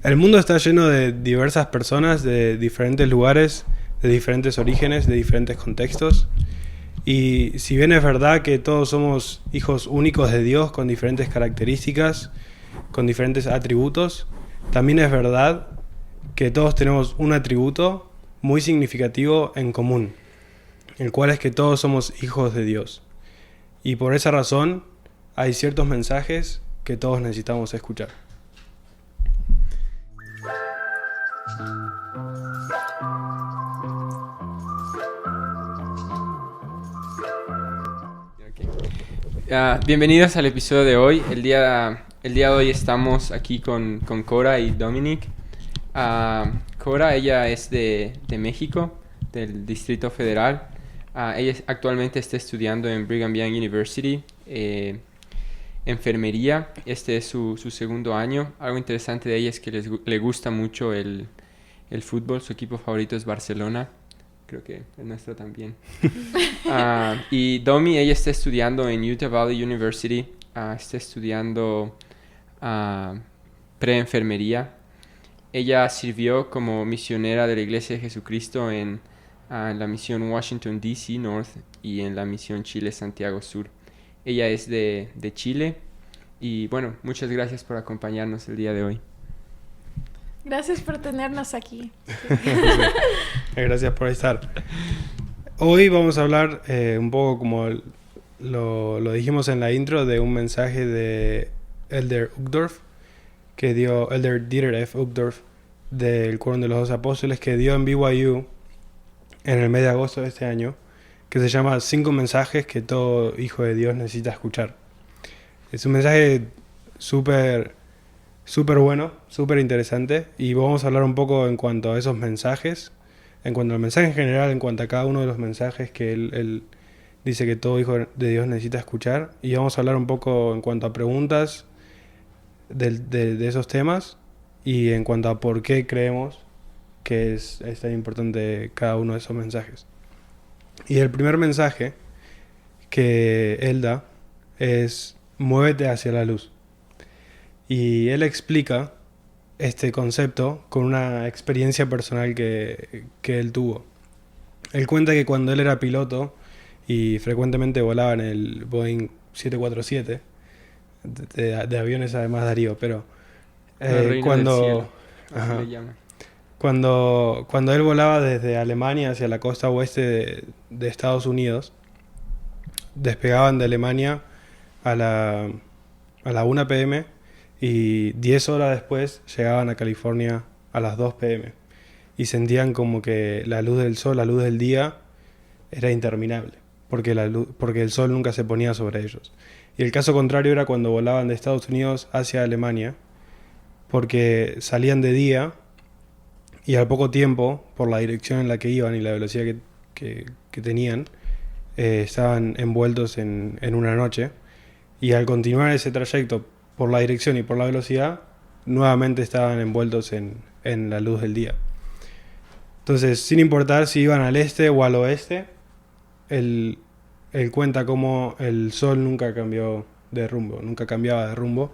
El mundo está lleno de diversas personas de diferentes lugares, de diferentes orígenes, de diferentes contextos. Y si bien es verdad que todos somos hijos únicos de Dios con diferentes características, con diferentes atributos, también es verdad que todos tenemos un atributo muy significativo en común, el cual es que todos somos hijos de Dios. Y por esa razón hay ciertos mensajes que todos necesitamos escuchar. Bienvenidos al episodio de hoy. El día de hoy estamos aquí con Cora y Dominic. Cora, ella es de México, del Distrito Federal. Ella actualmente está estudiando en Brigham Young University, enfermería. Este es su segundo año. Algo interesante de ella es que le gusta mucho el fútbol. Su equipo favorito es Barcelona. Creo que el nuestro también. Y Domi, ella está estudiando en Utah Valley University. Está estudiando pre-enfermería. Ella sirvió como misionera de la Iglesia de Jesucristo en la misión Washington, D.C. North y en la misión Chile, Santiago Sur. Ella es de Chile. Y bueno, muchas gracias por acompañarnos el día de hoy. Gracias por tenernos aquí. Gracias por estar. Hoy vamos a hablar un poco como lo dijimos en la intro, de un mensaje de Elder Uchtdorf, que dio Elder Dieter F. Uchtdorf, del Quórum de los Dos Apóstoles, que dio en BYU en el mes de agosto de este año, que se llama 5 mensajes que todo hijo de Dios necesita escuchar. Es un mensaje súper bueno, súper interesante, y vamos a hablar un poco en cuanto a esos mensajes, en cuanto al mensaje en general, en cuanto a cada uno de los mensajes que él dice que todo hijo de Dios necesita escuchar, y vamos a hablar un poco en cuanto a preguntas de esos temas, y en cuanto a por qué creemos que es tan importante cada uno de esos mensajes. Y el primer mensaje que él da es: muévete hacia la luz. Y él explica este concepto con una experiencia personal que él tuvo. Él cuenta que cuando él era piloto y frecuentemente volaba en el Boeing 747, de aviones además, Darío, pero cuando él volaba desde Alemania hacia la costa oeste de Estados Unidos, despegaban de Alemania a la 1 p.m. y 10 horas después llegaban a California a las 2 p.m. y sentían como que la luz del sol, la luz del día, era interminable, porque el sol nunca se ponía sobre ellos. Y el caso contrario era cuando volaban de Estados Unidos hacia Alemania, porque salían de día y al poco tiempo, por la dirección en la que iban y la velocidad que tenían, estaban envueltos en una noche, y al continuar ese trayecto por la dirección y por la velocidad, nuevamente estaban envueltos en la luz del día. Entonces, sin importar si iban al este o al oeste, él cuenta cómo el sol nunca cambiaba de rumbo,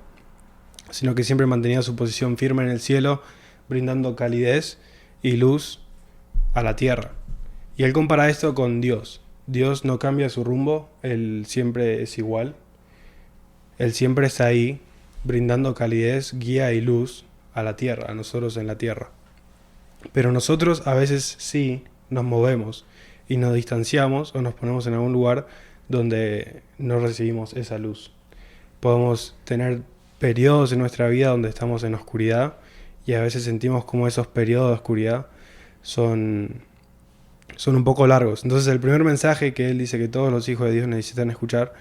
sino que siempre mantenía su posición firme en el cielo, brindando calidez y luz a la tierra. Y él compara esto con Dios. Dios no cambia su rumbo, Él siempre es igual. Él siempre está ahí, brindando calidez, guía y luz a la tierra, a nosotros en la tierra. Pero nosotros a veces sí nos movemos y nos distanciamos o nos ponemos en algún lugar donde no recibimos esa luz. Podemos tener periodos en nuestra vida donde estamos en oscuridad, y a veces sentimos como esos periodos de oscuridad son un poco largos. Entonces el primer mensaje que él dice que todos los hijos de Dios necesitan escuchar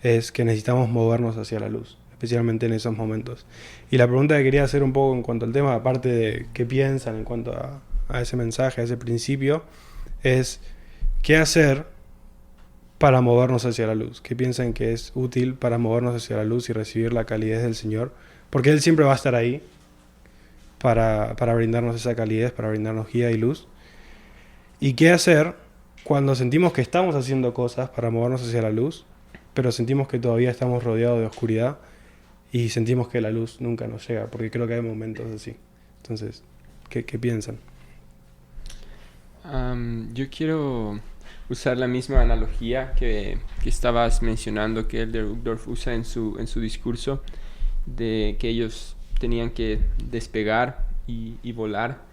es que necesitamos movernos hacia la luz, especialmente en esos momentos. Y la pregunta que quería hacer un poco en cuanto al tema, aparte de qué piensan en cuanto a ese mensaje, a ese principio, es ¿qué hacer para movernos hacia la luz? ¿Qué piensan que es útil para movernos hacia la luz y recibir la calidez del Señor? Porque Él siempre va a estar ahí para brindarnos esa calidez, para brindarnos guía y luz. ¿Y qué hacer cuando sentimos que estamos haciendo cosas para movernos hacia la luz, pero sentimos que todavía estamos rodeados de oscuridad y sentimos que la luz nunca nos llega? Porque creo que hay momentos así. Entonces, ¿qué piensan? Yo quiero usar la misma analogía que estabas mencionando, que Elder Uchtdorf usa en su discurso, de que ellos tenían que despegar y volar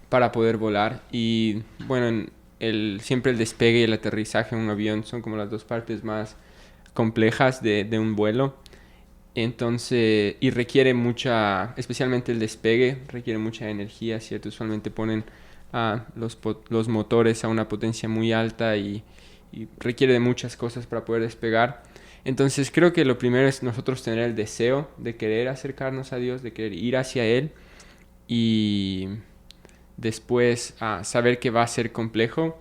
para poder volar. Y bueno, siempre el despegue y el aterrizaje en un avión son como las dos partes más complejas de un vuelo. Entonces, y requiere especialmente el despegue, requiere mucha energía, ¿cierto? Usualmente ponen los motores a una potencia muy alta y requiere de muchas cosas para poder despegar. Entonces creo que lo primero es nosotros tener el deseo de querer acercarnos a Dios, de querer ir hacia Él, y después saber que va a ser complejo,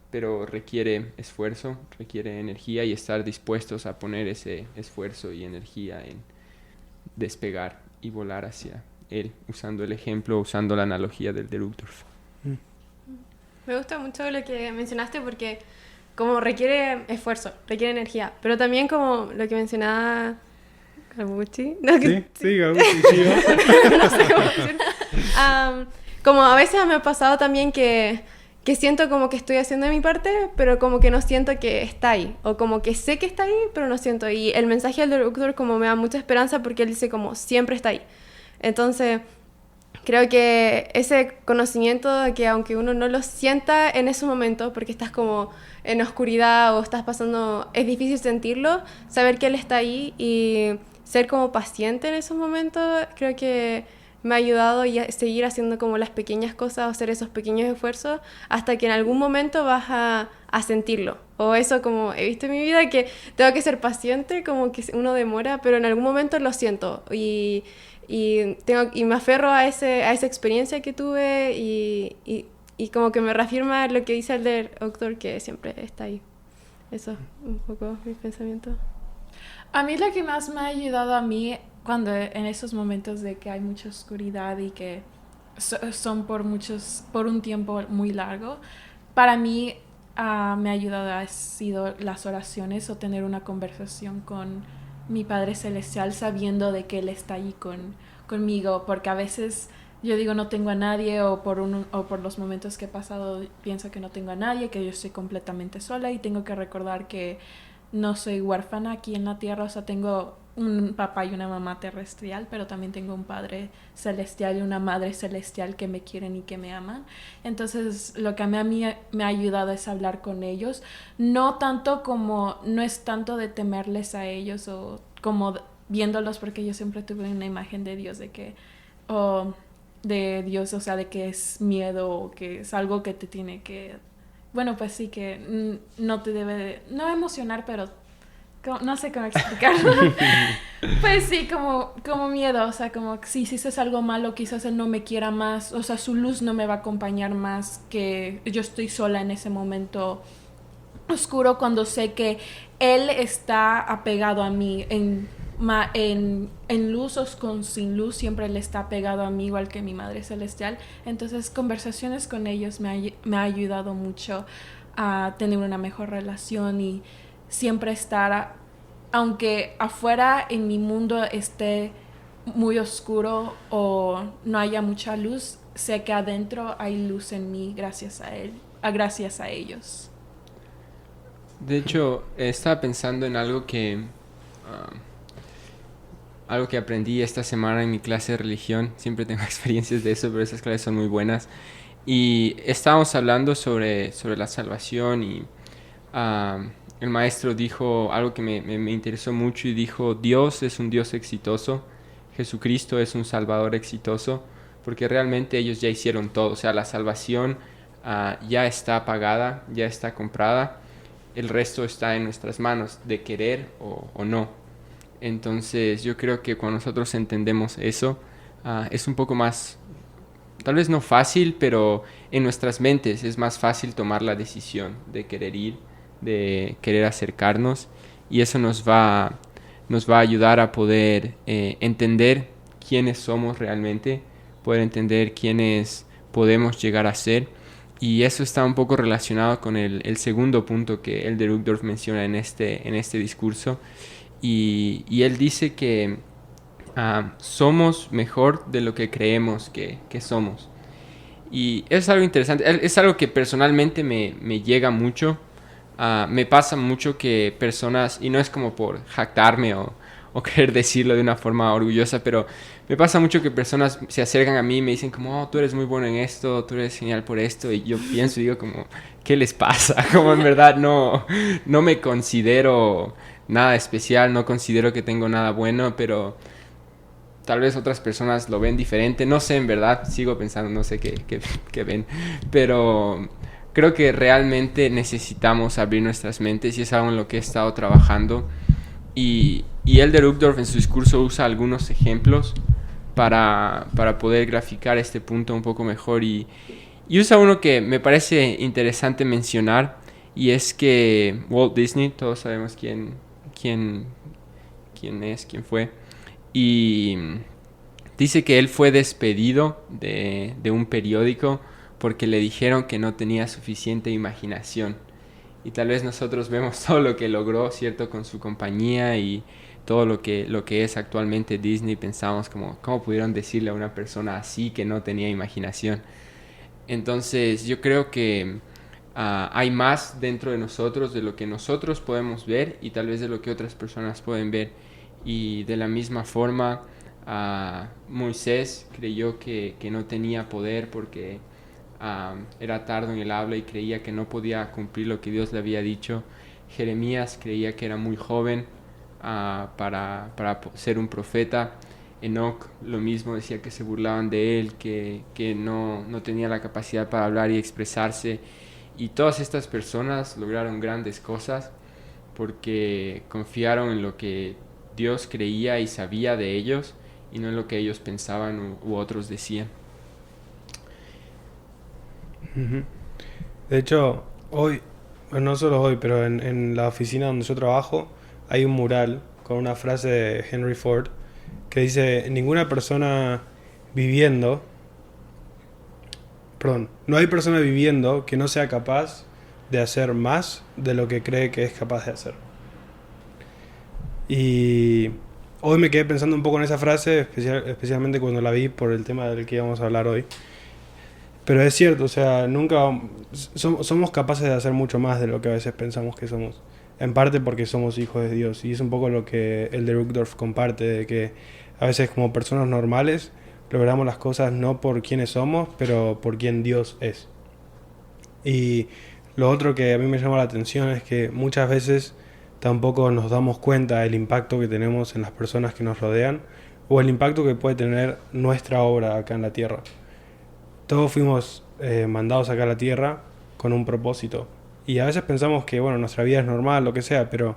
pero requiere esfuerzo, requiere energía, y estar dispuestos a poner ese esfuerzo y energía en despegar y volar hacia Él, usando el ejemplo, usando la analogía del de Uchtdorf. Me gusta mucho lo que mencionaste porque como requiere esfuerzo, requiere energía, pero también como lo que mencionaba Gabuchi. No, Sí, Gabuchi, sí. No sé cómo decir. Como a veces me ha pasado también que siento como que estoy haciendo mi parte, pero como que no siento que está ahí, o como que sé que está ahí, pero no siento. Y el mensaje del doctor como me da mucha esperanza porque él dice como siempre está ahí. Entonces creo que ese conocimiento de que aunque uno no lo sienta en ese momento, porque estás como en oscuridad o estás pasando, es difícil sentirlo, saber que Él está ahí y ser como paciente en esos momentos, creo que me ha ayudado a seguir haciendo como las pequeñas cosas o hacer esos pequeños esfuerzos hasta que en algún momento vas a sentirlo. O eso como he visto en mi vida, que tengo que ser paciente, como que uno demora, pero en algún momento lo siento y me aferro a esa experiencia que tuve y como que me reafirma lo que dice el del doctor, que siempre está ahí. Eso es un poco mi pensamiento. A mí lo que más me ha ayudado a mí cuando en esos momentos de que hay mucha oscuridad y que son por un tiempo muy largo, para mí me ha ayudado, ha sido las oraciones o tener una conversación con mi Padre Celestial sabiendo de que Él está ahí conmigo, porque a veces yo digo no tengo a nadie o por los momentos que he pasado pienso que no tengo a nadie, que yo estoy completamente sola y tengo que recordar que no soy huérfana aquí en la tierra, o sea, tengo un papá y una mamá terrestrial, pero también tengo un Padre Celestial y una Madre Celestial que me quieren y que me aman. Entonces, lo que a mí me ha ayudado es hablar con ellos, no es tanto de temerles a ellos o como viéndolos, porque yo siempre tuve una imagen de Dios de que de Dios, o sea, de que es miedo o que es algo que te tiene que, bueno, pues sí, que no te debe no emocionar, pero no sé cómo explicarlo. Pues sí, como miedo, o sea, como si hiciste algo malo, quizás Él no me quiera más, o sea, su luz no me va a acompañar más, que yo estoy sola en ese momento oscuro, cuando sé que Él está apegado a mí en luz o sin luz, siempre Él está apegado a mí, igual que mi Madre Celestial. Entonces, conversaciones con ellos me ha ayudado mucho a tener una mejor relación y siempre estar, aunque afuera en mi mundo esté muy oscuro o no haya mucha luz, sé que adentro hay luz en mí gracias a Él, gracias a ellos. De hecho, estaba pensando en algo que aprendí esta semana en mi clase de religión. Siempre tengo experiencias de eso, pero esas clases son muy buenas. Y estábamos hablando sobre la salvación y el maestro dijo algo que me interesó mucho y dijo: Dios es un Dios exitoso, Jesucristo es un Salvador exitoso, porque realmente ellos ya hicieron todo. O sea, la salvación ya está pagada, ya está comprada. El resto está en nuestras manos de querer o no. Entonces yo creo que cuando nosotros entendemos eso, es un poco más, tal vez no fácil, pero en nuestras mentes es más fácil tomar la decisión de querer ir, de querer acercarnos, y eso nos va a ayudar a poder entender quiénes somos realmente, poder entender quiénes podemos llegar a ser. Y eso está un poco relacionado con el segundo punto que Elder Uchtdorf menciona en este discurso. Y él dice que somos mejor de lo que creemos que somos. Y es algo interesante, es algo que personalmente me llega mucho. Me pasa mucho que personas, y no es como por jactarme o querer decirlo de una forma orgullosa, pero me pasa mucho que personas se acercan a mí y me dicen como, oh, tú eres muy bueno en esto, tú eres genial por esto, y yo pienso y digo como, ¿qué les pasa? Como en verdad no me considero nada especial, no considero que tengo nada bueno, pero tal vez otras personas lo ven diferente, no sé, en verdad, sigo pensando, no sé qué ven, pero creo que realmente necesitamos abrir nuestras mentes y es algo en lo que he estado trabajando. Y Elder Uchtdorf en su discurso usa algunos ejemplos para poder graficar este punto un poco mejor y usa uno que me parece interesante mencionar, y es que Walt Disney, todos sabemos quién fue, y dice que él fue despedido de un periódico porque le dijeron que no tenía suficiente imaginación. Y tal vez nosotros vemos todo lo que logró, ¿cierto?, con su compañía y todo lo que es actualmente Disney. Pensamos como, ¿cómo pudieron decirle a una persona así que no tenía imaginación? Entonces yo creo que hay más dentro de nosotros de lo que nosotros podemos ver y tal vez de lo que otras personas pueden ver. Y de la misma forma, Moisés creyó que no tenía poder porque era tardo en el habla y creía que no podía cumplir lo que Dios le había dicho. Jeremías creía que era muy joven para ser un profeta. Enoc lo mismo, decía que se burlaban de él, que no tenía la capacidad para hablar y expresarse. Y todas estas personas lograron grandes cosas porque confiaron en lo que Dios creía y sabía de ellos y no en lo que ellos pensaban u otros decían. De hecho, hoy, bueno, no solo hoy, pero en la oficina donde yo trabajo hay un mural con una frase de Henry Ford que dice, no hay persona viviendo que no sea capaz de hacer más de lo que cree que es capaz de hacer. Y hoy me quedé pensando un poco en esa frase, especialmente cuando la vi por el tema del que íbamos a hablar hoy. Pero es cierto, o sea, somos capaces de hacer mucho más de lo que a veces pensamos que somos. En parte porque somos hijos de Dios. Y es un poco lo que Elder Uchtdorf comparte, de que a veces como personas normales logramos las cosas no por quiénes somos, pero por quién Dios es. Y lo otro que a mí me llama la atención es que muchas veces tampoco nos damos cuenta del impacto que tenemos en las personas que nos rodean o el impacto que puede tener nuestra obra acá en la tierra. Todos fuimos mandados acá a la tierra con un propósito. Y a veces pensamos que, bueno, nuestra vida es normal, lo que sea, pero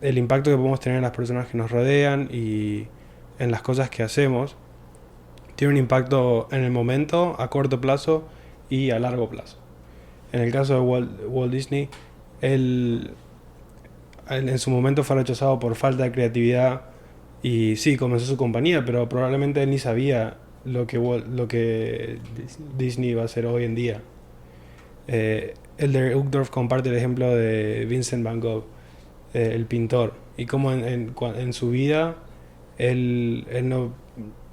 el impacto que podemos tener en las personas que nos rodean y en las cosas que hacemos tiene un impacto en el momento, a corto plazo y a largo plazo. En el caso de Walt Disney, él en su momento fue rechazado por falta de creatividad y sí, comenzó su compañía, pero probablemente él ni sabía lo que Disney va a hacer hoy en día. Elder Uchtdorf comparte el ejemplo de Vincent Van Gogh, el pintor, y cómo en su vida él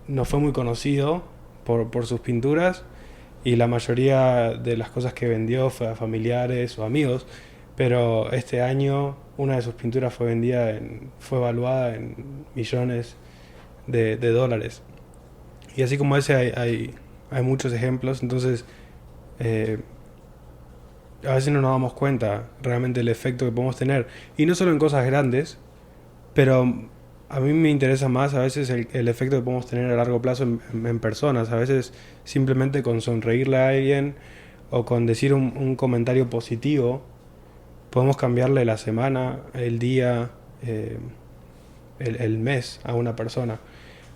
no fue muy conocido por sus pinturas, y la mayoría de las cosas que vendió fue a familiares o amigos, pero este año una de sus pinturas fue evaluada en millones de dólares. Y así como ese hay muchos ejemplos. Entonces a veces no nos damos cuenta realmente del efecto que podemos tener, y no solo en cosas grandes, pero a mí me interesa más a veces el efecto que podemos tener a largo plazo en personas. A veces simplemente con sonreírle a alguien o con decir un comentario positivo podemos cambiarle la semana, el día, el mes a una persona.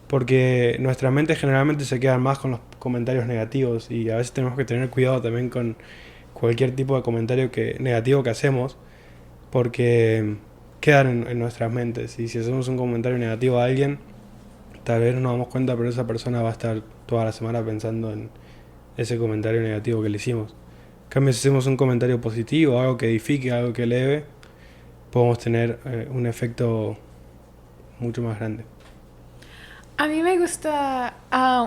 Porque nuestra mente generalmente se queda más con los comentarios negativos, y a veces tenemos que tener cuidado también con cualquier tipo de comentario negativo que hacemos, porque quedan en nuestras mentes. Y si hacemos un comentario negativo a alguien, tal vez no nos damos cuenta, pero esa persona va a estar toda la semana pensando en ese comentario negativo que le hicimos. En cambio, si hacemos un comentario positivo, algo que edifique, algo que eleve, podemos tener un efecto mucho más grande. A mí me gusta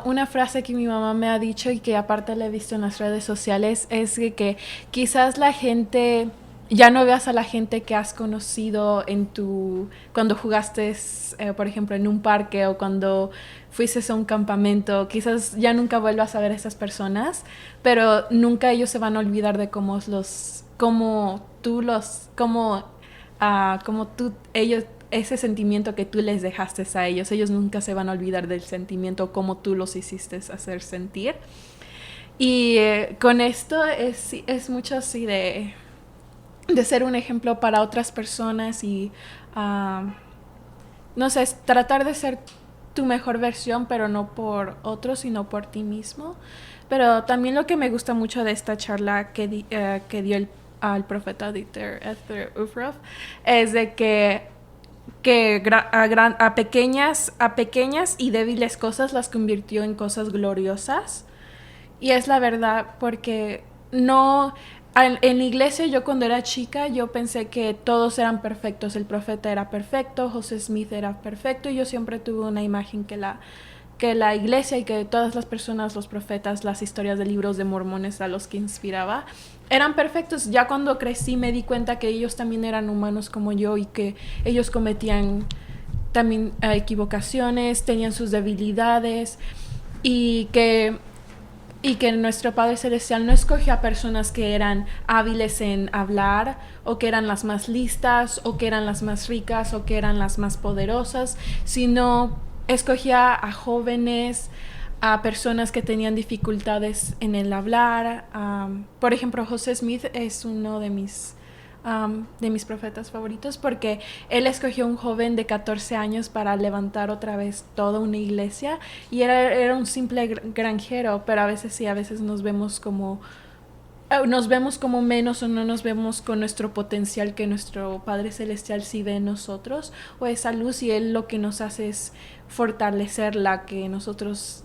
una frase que mi mamá me ha dicho y que aparte la he visto en las redes sociales, es que quizás la gente, ya no veas a la gente que has conocido cuando jugaste, por ejemplo, en un parque o cuando fuiste a un campamento, quizás ya nunca vuelvas a ver a esas personas, pero nunca ellos se van a olvidar de ellos, ese sentimiento que tú les dejaste a ellos nunca se van a olvidar del sentimiento como tú los hiciste hacer sentir. Y con esto es mucho así de ser un ejemplo para otras personas y no sé, es tratar de ser tu mejor versión, pero no por otros, sino por ti mismo. Pero también lo que me gusta mucho de esta charla que dio al profeta Dieter Uffroff es de que a pequeñas y débiles cosas las convirtió en cosas gloriosas. Y es la verdad, porque en la iglesia, yo cuando era chica, yo pensé que todos eran perfectos. El profeta era perfecto, José Smith era perfecto, y yo siempre tuve una imagen que la iglesia y que todas las personas, los profetas, las historias de libros de mormones a los que inspiraba, eran perfectos. Ya cuando crecí me di cuenta que ellos también eran humanos como yo y que ellos cometían también equivocaciones, tenían sus debilidades y que nuestro Padre Celestial no escogió a personas que eran hábiles en hablar o que eran las más listas o que eran las más ricas o que eran las más poderosas, sino escogía a jóvenes, a personas que tenían dificultades en el hablar. Por ejemplo, José Smith es uno de mis profetas favoritos porque él escogió un joven de 14 años para levantar otra vez toda una iglesia y era un simple granjero, pero a veces nos vemos como menos o no nos vemos con nuestro potencial que nuestro Padre Celestial sí ve en nosotros, o esa luz, y Él lo que nos hace es fortalecerla, que nosotros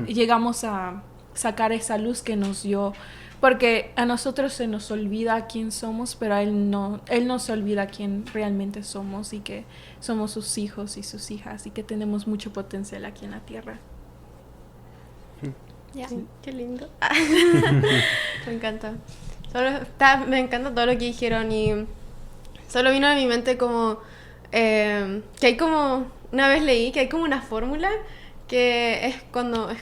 llegamos a sacar esa luz que nos dio, porque a nosotros se nos olvida quién somos, pero a Él no se olvida quién realmente somos y que somos sus hijos y sus hijas y que tenemos mucho potencial aquí en la tierra. Ya, sí. Qué lindo. Me encanta. Me encanta todo lo que dijeron y solo vino a mi mente como que hay como, una vez leí que hay como una fórmula que es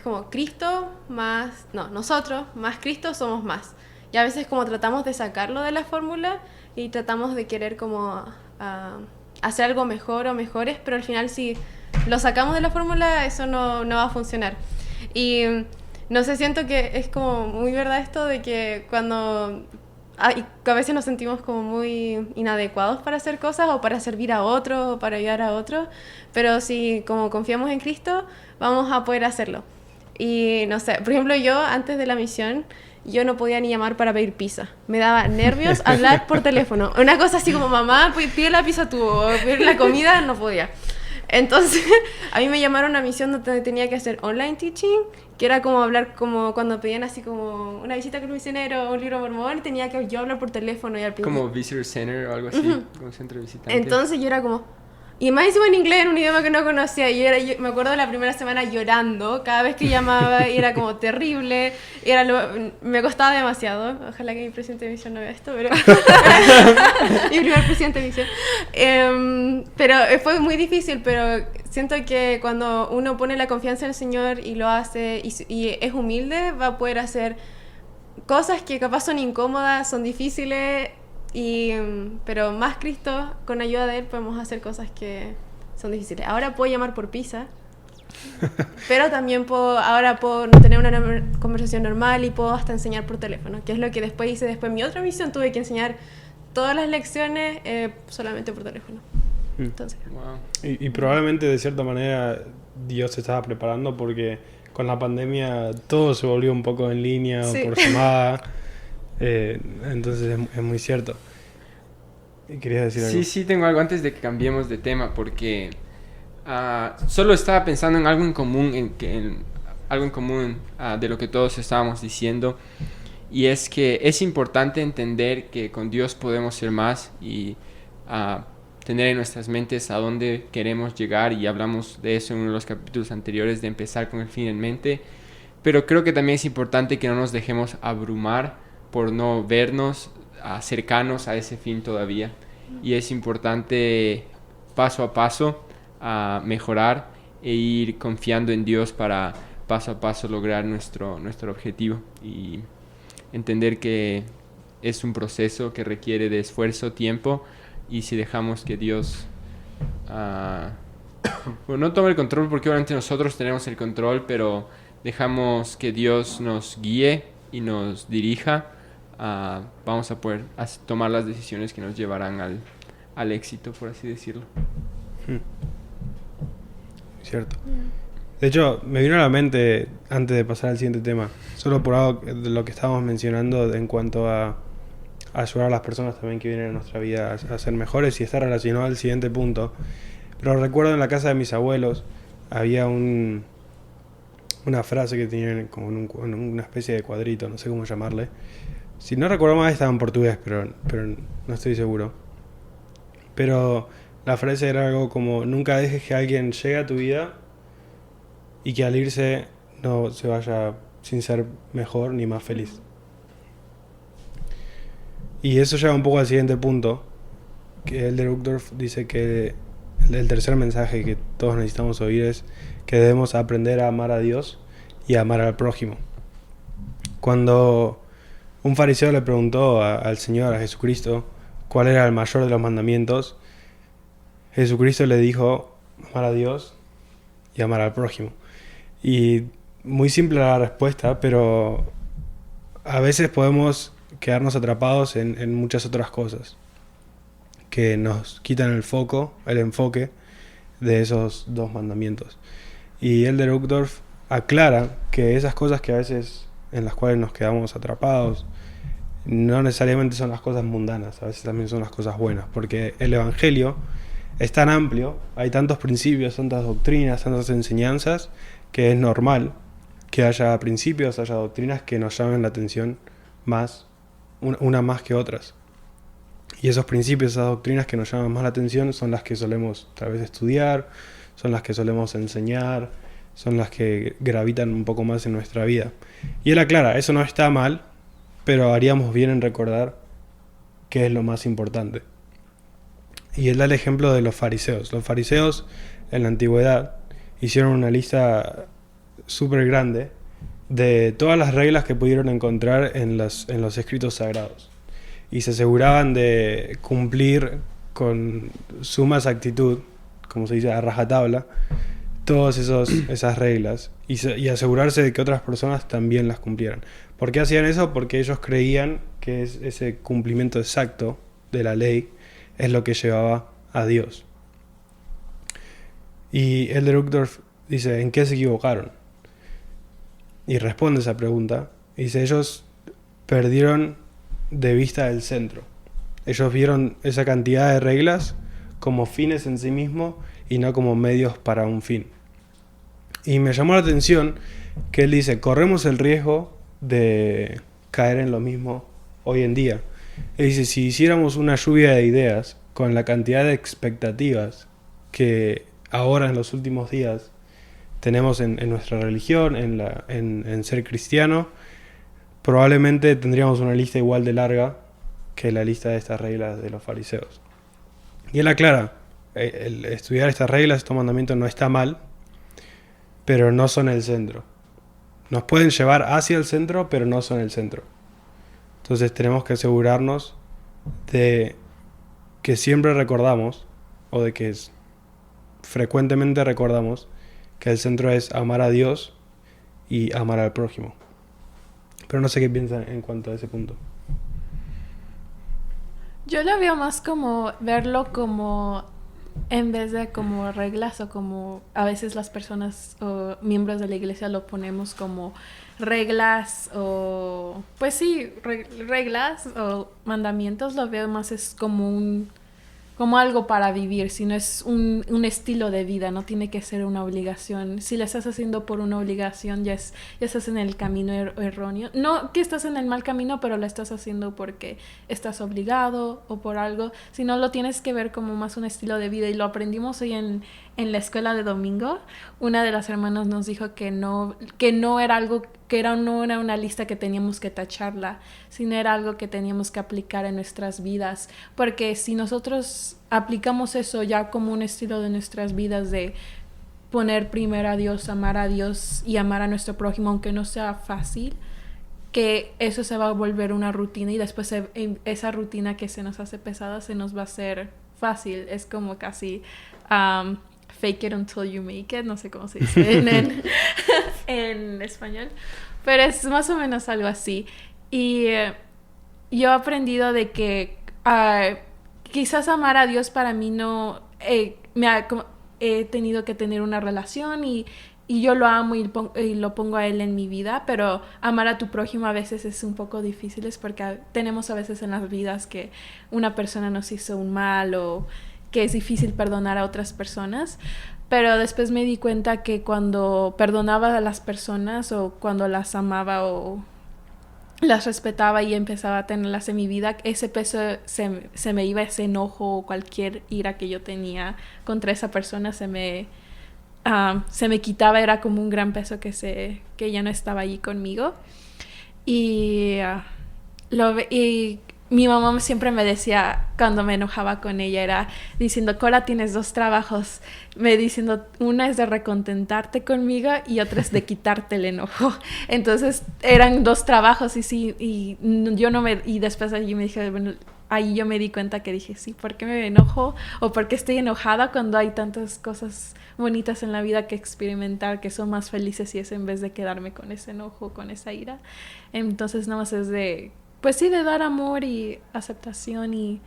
como Cristo más, nosotros más Cristo somos más. Y a veces como tratamos de sacarlo de la fórmula y tratamos de querer como hacer algo mejor o mejores, pero al final si lo sacamos de la fórmula eso no va a funcionar. Y no sé, siento que es como muy verdad esto de que a veces nos sentimos como muy inadecuados para hacer cosas o para servir a otros o para ayudar a otros, pero si como confiamos en Cristo vamos a poder hacerlo. Y no sé, por ejemplo, yo antes de la misión yo no podía ni llamar para pedir pizza, me daba nervios hablar por teléfono, una cosa así como mamá, pide la pizza tú, o pide la comida, no podía. Entonces, a mí me llamaron a misión donde tenía que hacer online teaching, que era como hablar como cuando pedían así como una visita con un misionero o un libro mormón, y tenía que yo hablar por teléfono. Y al principio, como visitor center o algo así, como centro de visitantes. Entonces yo era como... Y más encima en inglés, en un idioma que no conocía. Yo me acuerdo de la primera semana llorando cada vez que llamaba y era como terrible. Me costaba demasiado. Ojalá que mi presidente de misión no vea esto, pero... mi primer presidente de misión. Pero fue muy difícil, pero siento que cuando uno pone la confianza en el Señor y lo hace y es humilde, va a poder hacer cosas que capaz son incómodas, son difíciles... pero más Cristo, con ayuda de Él podemos hacer cosas que son difíciles. Ahora puedo llamar por pizza, pero también ahora puedo tener una conversación normal y puedo hasta enseñar por teléfono, que es lo que después hice. Después en mi otra misión tuve que enseñar todas las lecciones solamente por teléfono. Entonces, wow. Y probablemente de cierta manera Dios se estaba preparando porque con la pandemia todo se volvió un poco en línea o por llamada. Entonces es muy cierto. ¿Querías decir algo? Sí, tengo algo antes de que cambiemos de tema, porque solo estaba pensando en algo en común, de lo que todos estábamos diciendo, y es que es importante entender que con Dios podemos ser más y tener en nuestras mentes a dónde queremos llegar, y hablamos de eso en uno de los capítulos anteriores, de empezar con el fin en mente. Pero creo que también es importante que no nos dejemos abrumar por no vernos cercanos a ese fin todavía. Y es importante paso a paso a mejorar e ir confiando en Dios para paso a paso lograr nuestro objetivo, y entender que es un proceso que requiere de esfuerzo, tiempo, y si dejamos que Dios no tome el control, porque obviamente nosotros tenemos el control, pero dejamos que Dios nos guíe y nos dirija, vamos a poder tomar las decisiones que nos llevarán al éxito, por así decirlo. Cierto. De hecho, me vino a la mente, antes de pasar al siguiente tema, solo por algo de lo que estábamos mencionando en cuanto a ayudar a las personas también que vienen a nuestra vida a ser mejores, y está relacionado al siguiente punto. Pero recuerdo en la casa de mis abuelos había una frase que tenían como en una especie de cuadrito, no sé cómo llamarle. Si no recuerdo mal, estaba en portugués, pero no estoy seguro. Pero la frase era algo como: nunca dejes que alguien llegue a tu vida y que al irse no se vaya sin ser mejor ni más feliz. Y eso lleva un poco al siguiente punto, que Elder Uchtdorf dice que el tercer mensaje que todos necesitamos oír es que debemos aprender a amar a Dios y a amar al prójimo. Cuando un fariseo le preguntó al Señor, a Jesucristo, cuál era el mayor de los mandamientos, Jesucristo le dijo: amar a Dios y amar al prójimo. Y muy simple la respuesta, pero a veces podemos quedarnos atrapados en muchas otras cosas que nos quitan el enfoque de esos dos mandamientos. Y Elder Uchtdorf aclara que esas cosas que a veces en las cuales nos quedamos atrapados no necesariamente son las cosas mundanas, a veces también son las cosas buenas, porque el Evangelio es tan amplio, hay tantos principios, tantas doctrinas, tantas enseñanzas, que es normal que haya principios, haya doctrinas que nos llamen la atención más, una más que otras. Y esos principios, esas doctrinas que nos llaman más la atención son las que solemos tal vez estudiar, son las que solemos enseñar, son las que gravitan un poco más en nuestra vida. Y él aclara, eso no está mal, pero haríamos bien en recordar qué es lo más importante. Y él da el ejemplo de los fariseos. Los fariseos en la antigüedad hicieron una lista súper grande de todas las reglas que pudieron encontrar en los escritos sagrados. Y se aseguraban de cumplir con suma exactitud, como se dice, a rajatabla, todas esas reglas, y asegurarse de que otras personas también las cumplieran. ¿Por qué hacían eso? Porque ellos creían que ese cumplimiento exacto de la ley es lo que llevaba a Dios. Y Elder Uchtdorf dice: ¿en qué se equivocaron? Y responde esa pregunta. Dice: ellos perdieron de vista el centro. Ellos vieron esa cantidad de reglas como fines en sí mismos y no como medios para un fin. Y me llamó la atención que él dice: corremos el riesgo de caer en lo mismo hoy en día. Él dice: si hiciéramos una lluvia de ideas con la cantidad de expectativas que ahora en los últimos días tenemos en nuestra religión, en ser cristiano, probablemente tendríamos una lista igual de larga que la lista de estas reglas de los fariseos. Y él aclara: el estudiar estas reglas, estos mandamientos no está mal, pero no son el centro. Nos pueden llevar hacia el centro, pero no son el centro. Entonces tenemos que asegurarnos de que siempre recordamos, o de que frecuentemente recordamos, que el centro es amar a Dios y amar al prójimo. Pero no sé qué piensan en cuanto a ese punto. Yo lo veo más como verlo como, en vez de como reglas, o como a veces las personas o miembros de la iglesia lo ponemos como reglas, o pues sí, reglas o mandamientos, lo veo más es como como algo para vivir, sino es un estilo de vida, no tiene que ser una obligación. Si lo estás haciendo por una obligación, ya estás en el camino erróneo. No que estás en el mal camino, pero lo estás haciendo porque estás obligado o por algo, sino lo tienes que ver como más un estilo de vida. Y lo aprendimos hoy en la escuela de domingo. Una de las hermanas nos dijo que no era algo, no era una lista que teníamos que tacharla, sino era algo que teníamos que aplicar en nuestras vidas, porque si nosotros aplicamos eso ya como un estilo de nuestras vidas, de poner primero a Dios, amar a Dios y amar a nuestro prójimo, aunque no sea fácil, que eso se va a volver una rutina, y después esa rutina que se nos hace pesada se nos va a hacer fácil. Es como casi fake it until you make it, no sé cómo se dice en español, pero es más o menos algo así. Y yo he aprendido de que quizás amar a Dios para mí no he tenido que tener una relación y yo lo amo y lo pongo a Él en mi vida, pero amar a tu prójimo a veces es un poco difícil, es porque tenemos a veces en las vidas que una persona nos hizo un mal o que es difícil perdonar a otras personas. Pero después me di cuenta que cuando perdonaba a las personas o cuando las amaba o las respetaba y empezaba a tenerlas en mi vida, ese peso se me iba, ese enojo o cualquier ira que yo tenía contra esa persona se me quitaba. Era como un gran peso que ya no estaba allí conmigo. Y mi mamá siempre me decía, cuando me enojaba con ella, era diciendo: Cora, tienes 2 trabajos. Me diciendo, una es de recontentarte conmigo y otra es de quitarte el enojo. Entonces eran 2 trabajos y después allí me dije, bueno, ahí yo me di cuenta que dije, sí, ¿por qué me enojo? O ¿por qué estoy enojada cuando hay tantas cosas bonitas en la vida que experimentar, que son más felices, y es en vez de quedarme con ese enojo, con esa ira? Entonces nada más es de dar amor y aceptación y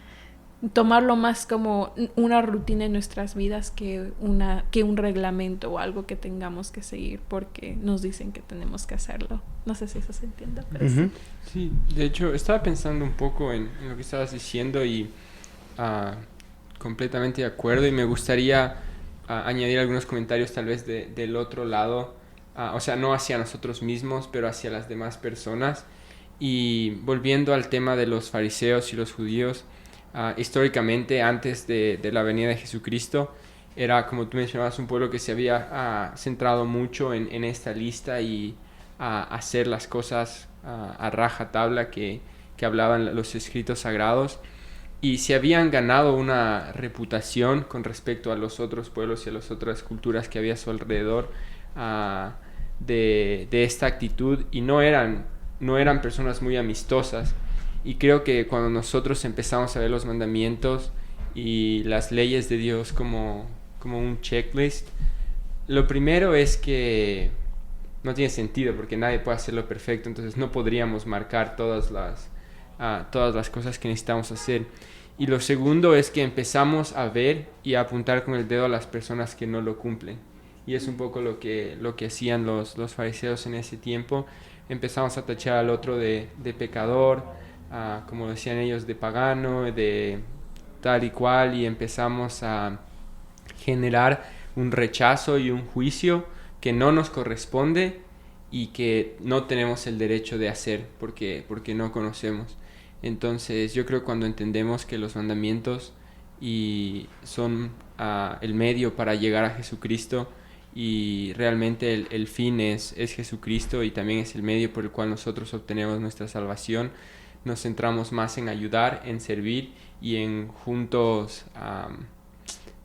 tomarlo más como una rutina en nuestras vidas que un reglamento o algo que tengamos que seguir porque nos dicen que tenemos que hacerlo. No sé si eso se entiende, pero sí. Sí, de hecho estaba pensando un poco en lo que estabas diciendo y completamente de acuerdo, y me gustaría añadir algunos comentarios tal vez del otro lado, o sea, no hacia nosotros mismos, pero hacia las demás personas. Y volviendo al tema de los fariseos y los judíos, históricamente, antes de la venida de Jesucristo, era, como tú mencionabas, un pueblo que se había centrado mucho en esta lista y hacer las cosas a rajatabla que hablaban los escritos sagrados, y se habían ganado una reputación con respecto a los otros pueblos y a las otras culturas que había a su alrededor de esta actitud, y no eran personas muy amistosas. Y creo que cuando nosotros empezamos a ver los mandamientos y las leyes de Dios como un checklist, lo primero es que no tiene sentido porque nadie puede hacerlo perfecto, entonces no podríamos marcar todas las cosas que necesitamos hacer. Y lo segundo es que empezamos a ver y a apuntar con el dedo a las personas que no lo cumplen. Y es un poco lo que hacían los fariseos en ese tiempo. Empezamos a tachar al otro de pecador, como decían ellos, de pagano, de tal y cual, y empezamos a generar un rechazo y un juicio que no nos corresponde y que no tenemos el derecho de hacer porque no conocemos. Entonces yo creo que cuando entendemos que los mandamientos son el medio para llegar a Jesucristo, y realmente el fin es Jesucristo, y también es el medio por el cual nosotros obtenemos nuestra salvación, nos centramos más en ayudar, en servir y en juntos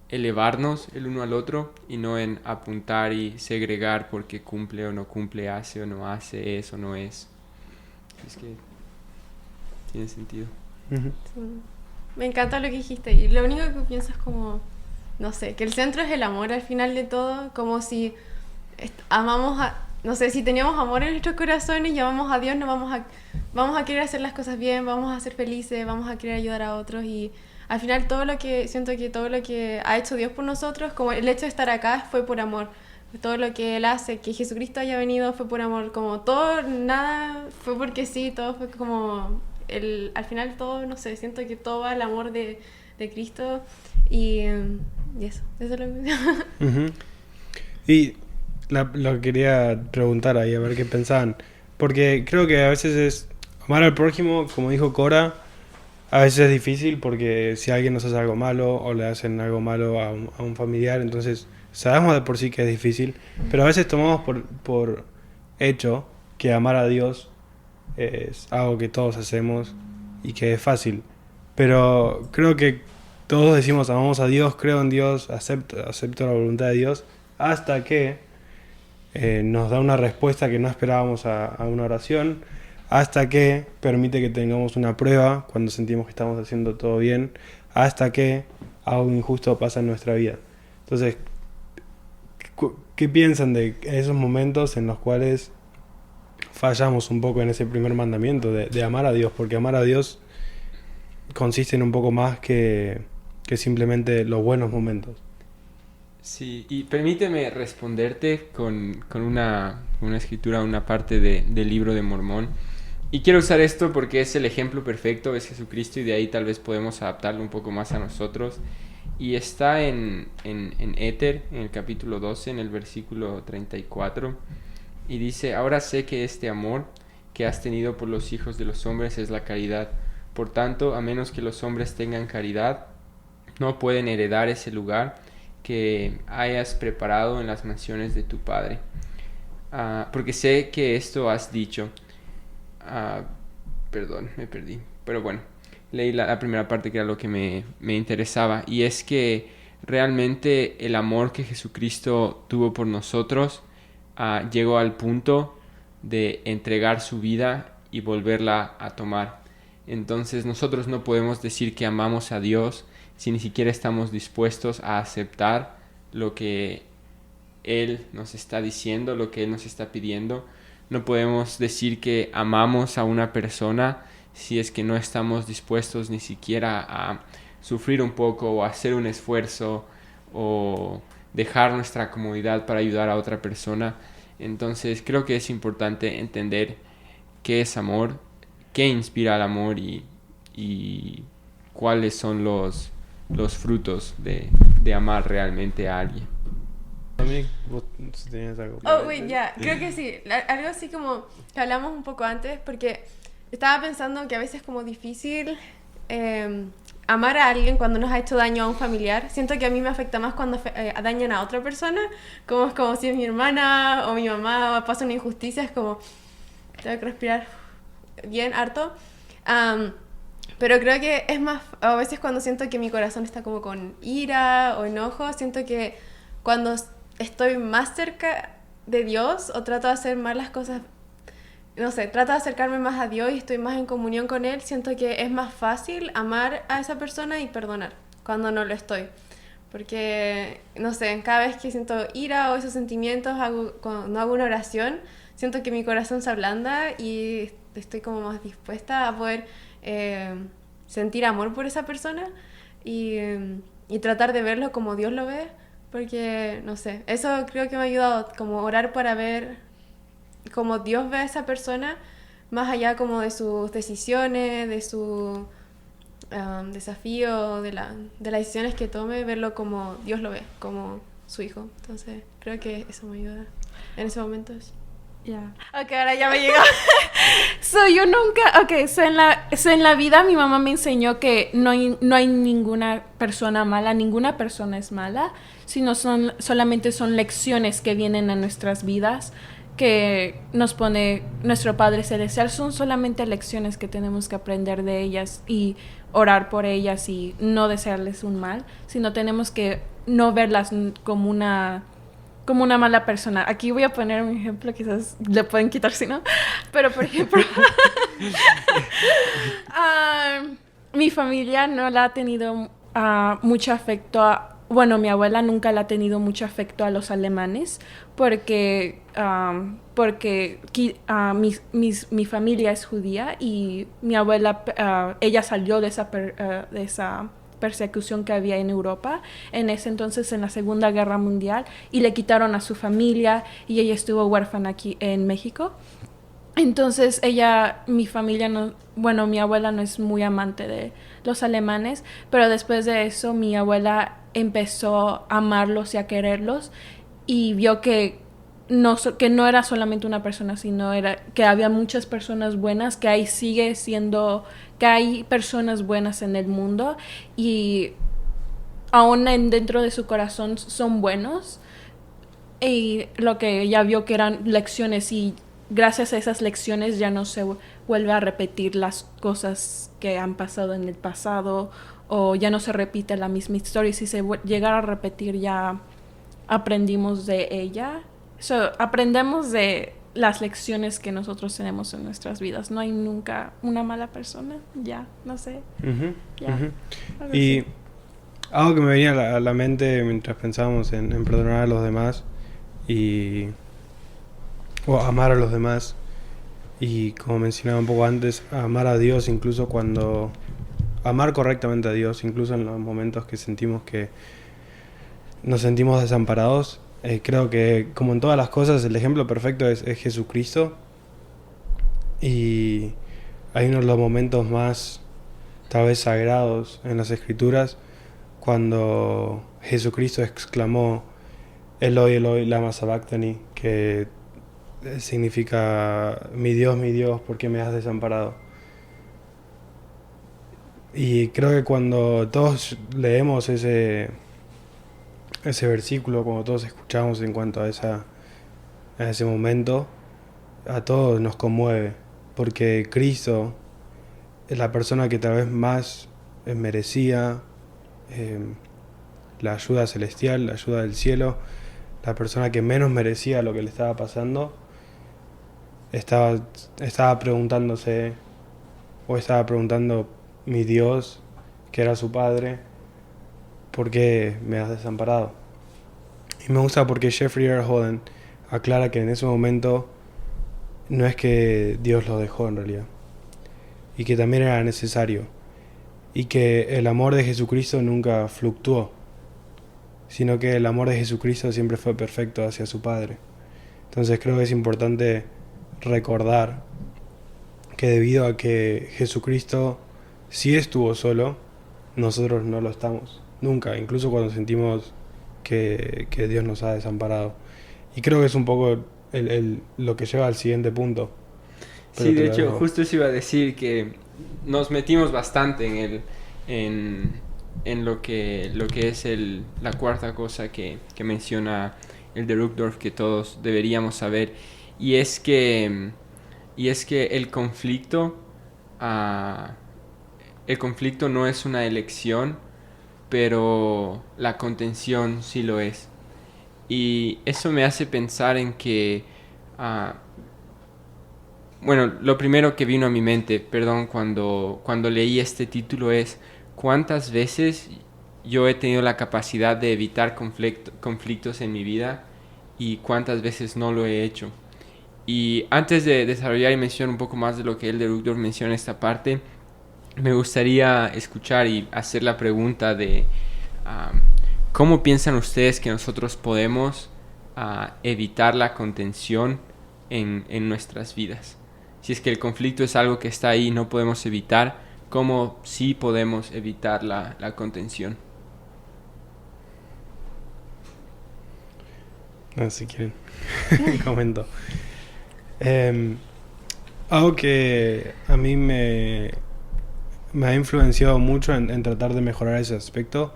elevarnos el uno al otro, y no en apuntar y segregar porque cumple o no cumple, hace o no hace, es o no es. Es que tiene sentido. Sí. Me encanta lo que dijiste, y lo único que pienso es como, no sé, que el centro es el amor al final de todo, como si no sé, si teníamos amor en nuestros corazones y amamos a Dios, vamos a querer hacer las cosas bien, vamos a ser felices, vamos a querer ayudar a otros, y al final siento que todo lo que ha hecho Dios por nosotros, como el hecho de estar acá, fue por amor. Todo lo que Él hace, que Jesucristo haya venido, fue por amor. Como todo, nada fue porque sí, todo fue como al final todo, no sé, siento que todo va al amor de de Cristo. Y eso es lo que... Ujú. Y lo quería preguntar ahí, a ver qué pensaban. Porque creo que a veces es amar al prójimo, como dijo Cora, a veces es difícil porque si alguien nos hace algo malo o le hacen algo malo a un familiar, entonces sabemos de por sí que es difícil, pero a veces tomamos por hecho que amar a Dios es algo que todos hacemos y que es fácil. Pero creo que todos decimos amamos a Dios, creo en Dios, acepto la voluntad de Dios, hasta que nos da una respuesta que no esperábamos a una oración, hasta que permite que tengamos una prueba cuando sentimos que estamos haciendo todo bien, hasta que algo injusto pasa en nuestra vida. Entonces, ¿qué piensan de esos momentos en los cuales fallamos un poco en ese primer mandamiento de amar a Dios? Porque amar a Dios consiste en un poco más que simplemente los buenos momentos. Sí, y permíteme responderte con una escritura, una parte del libro de Mormón. Y quiero usar esto porque es el ejemplo perfecto, es Jesucristo, y de ahí tal vez podemos adaptarlo un poco más a nosotros. Y está en Éter, en el capítulo 12, en el versículo 34, y dice: ahora sé que este amor que has tenido por los hijos de los hombres es la caridad. Por tanto, a menos que los hombres tengan caridad, no pueden heredar ese lugar que hayas preparado en las mansiones de tu Padre. Porque sé que esto has dicho. Perdón, me perdí. Pero bueno, leí la primera parte que era lo que me interesaba. Y es que realmente el amor que Jesucristo tuvo por nosotros llegó al punto de entregar su vida y volverla a tomar. Entonces nosotros no podemos decir que amamos a Dios si ni siquiera estamos dispuestos a aceptar lo que Él nos está diciendo, lo que Él nos está pidiendo. No podemos decir que amamos a una persona si es que no estamos dispuestos ni siquiera a sufrir un poco o a hacer un esfuerzo o dejar nuestra comodidad para ayudar a otra persona. Entonces creo que es importante entender qué es amor, qué inspira el amor y cuáles son los frutos de amar realmente a alguien. Dominic, vos tenías algo. Creo que sí. Algo así como que hablamos un poco antes, porque estaba pensando que a veces es como difícil amar a alguien cuando nos ha hecho daño a un familiar. Siento que a mí me afecta más cuando dañan a otra persona, como si es mi hermana o mi mamá, o pasa una injusticia, es como tengo que respirar bien harto. Pero creo que es más, a veces cuando siento que mi corazón está como con ira o enojo, siento que cuando estoy más cerca de Dios o trato de hacer más las cosas, no sé, trato de acercarme más a Dios y estoy más en comunión con Él, siento que es más fácil amar a esa persona y perdonar cuando no lo estoy. Porque, no sé, cada vez que siento ira o esos sentimientos, cuando hago una oración, siento que mi corazón se ablanda y estoy como más dispuesta a poder sentir amor por esa persona y tratar de verlo como Dios lo ve. Porque, no sé, eso creo que me ha ayudado, como orar para ver cómo Dios ve a esa persona, más allá como de sus decisiones, de su desafío, de las decisiones que tome, verlo como Dios lo ve, como su hijo. Entonces, creo que eso me ayuda en ese momento. Ya. Ok, ahora ya me llegó. En la vida mi mamá me enseñó que no hay ninguna persona mala, ninguna persona es mala, sino solamente son lecciones que vienen a nuestras vidas, que nos pone nuestro Padre Celestial. Son solamente lecciones que tenemos que aprender de ellas y orar por ellas y no desearles un mal, sino tenemos que no verlas como una mala persona. Aquí voy a poner un ejemplo, quizás le pueden quitar si no, pero por ejemplo mi familia no la ha tenido mucho afecto mi abuela nunca le ha tenido mucho afecto a los alemanes porque mi familia es judía y mi abuela ella salió de esa persecución que había en Europa en ese entonces, en la Segunda Guerra Mundial, y le quitaron a su familia y ella estuvo huérfana aquí en México. Entonces mi familia no, bueno, mi abuela no es muy amante de los alemanes, pero después de eso mi abuela empezó a amarlos y a quererlos y vio que que no era solamente una persona, sino que había muchas personas buenas, que ahí sigue siendo, que hay personas buenas en el mundo y aún dentro de su corazón son buenos. Y lo que ella vio que eran lecciones y gracias a esas lecciones ya no se vuelve a repetir las cosas que han pasado en el pasado o ya no se repite la misma historia. Si se llegara a repetir ya aprendimos de ella. Aprendemos de las lecciones que nosotros tenemos en nuestras vidas. No hay nunca una mala persona. Ya, no sé. Ya. Y algo que me venía a la mente mientras pensábamos en perdonar a los demás o amar a los demás y como mencionaba un poco antes, amar a Dios incluso amar correctamente a Dios, incluso en los momentos que sentimos que nos sentimos desamparados. Creo que como en todas las cosas el ejemplo perfecto es Jesucristo y hay uno de los momentos más tal vez sagrados en las Escrituras cuando Jesucristo exclamó Eloi, Eloi, lama sabachthani, que significa mi Dios, ¿por qué me has desamparado? Y creo que cuando todos leemos ese versículo, cuando todos escuchamos en cuanto a ese momento, a todos nos conmueve, porque Cristo es la persona que tal vez más merecía la ayuda celestial, la ayuda del cielo, la persona que menos merecía lo que le estaba pasando, estaba preguntándose, o estaba preguntando mi Dios, que era su Padre, ¿por qué me has desamparado? Y me gusta porque Jeffrey R. Holland aclara que en ese momento no es que Dios lo dejó en realidad, y que también era necesario, y que el amor de Jesucristo nunca fluctuó, sino que el amor de Jesucristo siempre fue perfecto hacia su Padre. Entonces creo que es importante recordar que debido a que Jesucristo sí estuvo solo, nosotros no lo estamos, nunca, incluso cuando sentimos que Dios nos ha desamparado. Y creo que es un poco lo que lleva al siguiente punto. Sí, de hecho, justo eso iba a decir, que nos metimos bastante en lo que es la cuarta cosa que menciona el de Ruckdorf, que todos deberíamos saber, y es que el conflicto no es una elección, pero la contención sí lo es. Y eso me hace pensar en que bueno, lo primero que vino a mi mente, cuando leí este título es ¿cuántas veces yo he tenido la capacidad de evitar conflictos en mi vida y cuántas veces no lo he hecho? Y antes de desarrollar y mencionar un poco más de lo que el de Ruckdorf menciona en esta parte, me gustaría escuchar y hacer la pregunta de ¿cómo piensan ustedes que nosotros podemos evitar la contención en nuestras vidas? Si es que el conflicto es algo que está ahí y no podemos evitar, ¿cómo sí podemos evitar la contención? Si quieren, comento. Algo que a mí me ha influenciado mucho en tratar de mejorar ese aspecto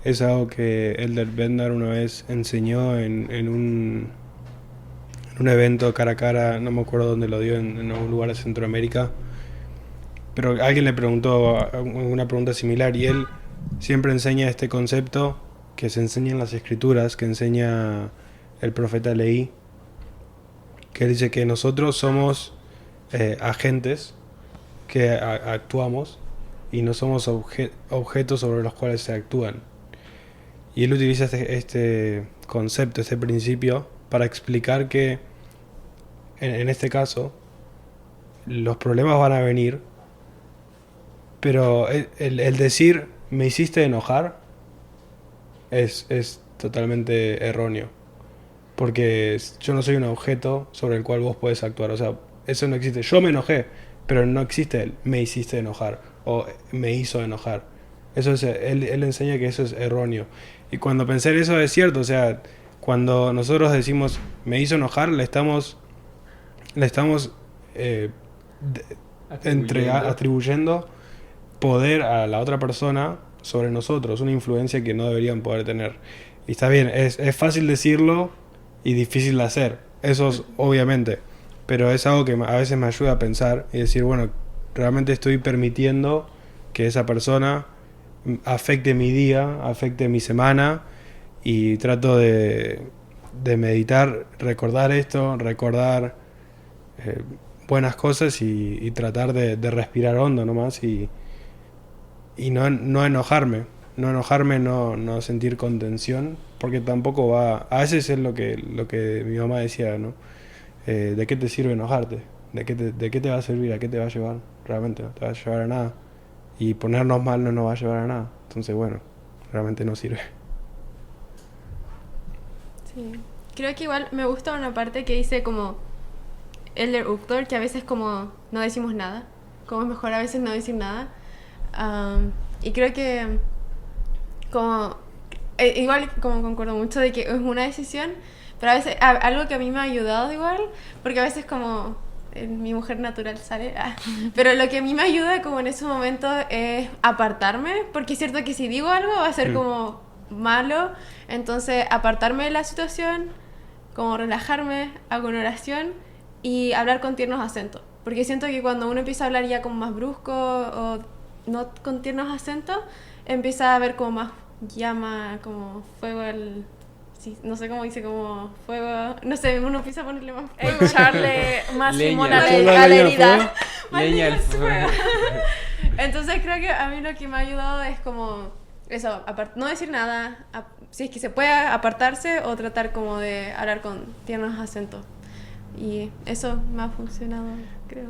es algo que Elder Bednar una vez enseñó en un evento cara a cara, no me acuerdo dónde lo dio, en algún lugar de Centroamérica, pero alguien le preguntó una pregunta similar y él siempre enseña este concepto que se enseña en las Escrituras, que enseña el profeta Leí, que dice que nosotros somos agentes que actuamos y no somos objetos sobre los cuales se actúan. Y él utiliza este concepto, este principio, para explicar que en este caso los problemas van a venir, pero el decir me hiciste enojar es totalmente erróneo, porque yo no soy un objeto sobre el cual vos podés actuar. O sea, eso no existe. Yo me enojé, pero no existe el me hiciste enojar o me hizo enojar. Eso es, él enseña que eso es erróneo. Y cuando pensé en eso es cierto, o sea, cuando nosotros decimos me hizo enojar, le estamos atribuyendo poder a la otra persona sobre nosotros, una influencia que no deberían poder tener. Y está bien, es fácil decirlo y difícil de hacer, eso es obviamente, pero es algo que a veces me ayuda a pensar y decir, bueno, realmente estoy permitiendo que esa persona afecte mi día, afecte mi semana, y trato de meditar, recordar esto, recordar buenas cosas y tratar de respirar hondo nomás y no enojarme, no sentir contención, porque tampoco va, a veces es lo que mi mamá decía, ¿no? ¿De qué te sirve enojarte? ¿De qué te va a servir? ¿A qué te va a llevar? Realmente no te va a llevar a nada, y ponernos mal no nos va a llevar a nada, entonces bueno, realmente no sirve. Sí. Creo que igual me gusta una parte que dice como Elder Uchtdorf, que a veces como no decimos nada, como es mejor a veces no decir nada. Y creo que como igual como concuerdo mucho de que es una decisión, pero a veces algo que a mí me ha ayudado igual, porque a veces como mi mujer natural sale, pero lo que a mí me ayuda como en esos momentos es apartarme, porque es cierto que si digo algo va a ser como malo, entonces apartarme de la situación, como relajarme, hago una oración y hablar con tiernos acentos, porque siento que cuando uno empieza a hablar ya como más brusco o no con tiernos acentos, empieza a haber como más llama, como fuego sí, no sé cómo dice, como fuego, no sé, uno empieza a ponerle más fuego. Echarle más Leña. limón a la herida. Leña al fuego. Entonces creo que a mí lo que me ha ayudado es como eso, no decir nada, si es que se puede apartarse o tratar como de hablar con tiernos acentos. Y eso me ha funcionado, creo.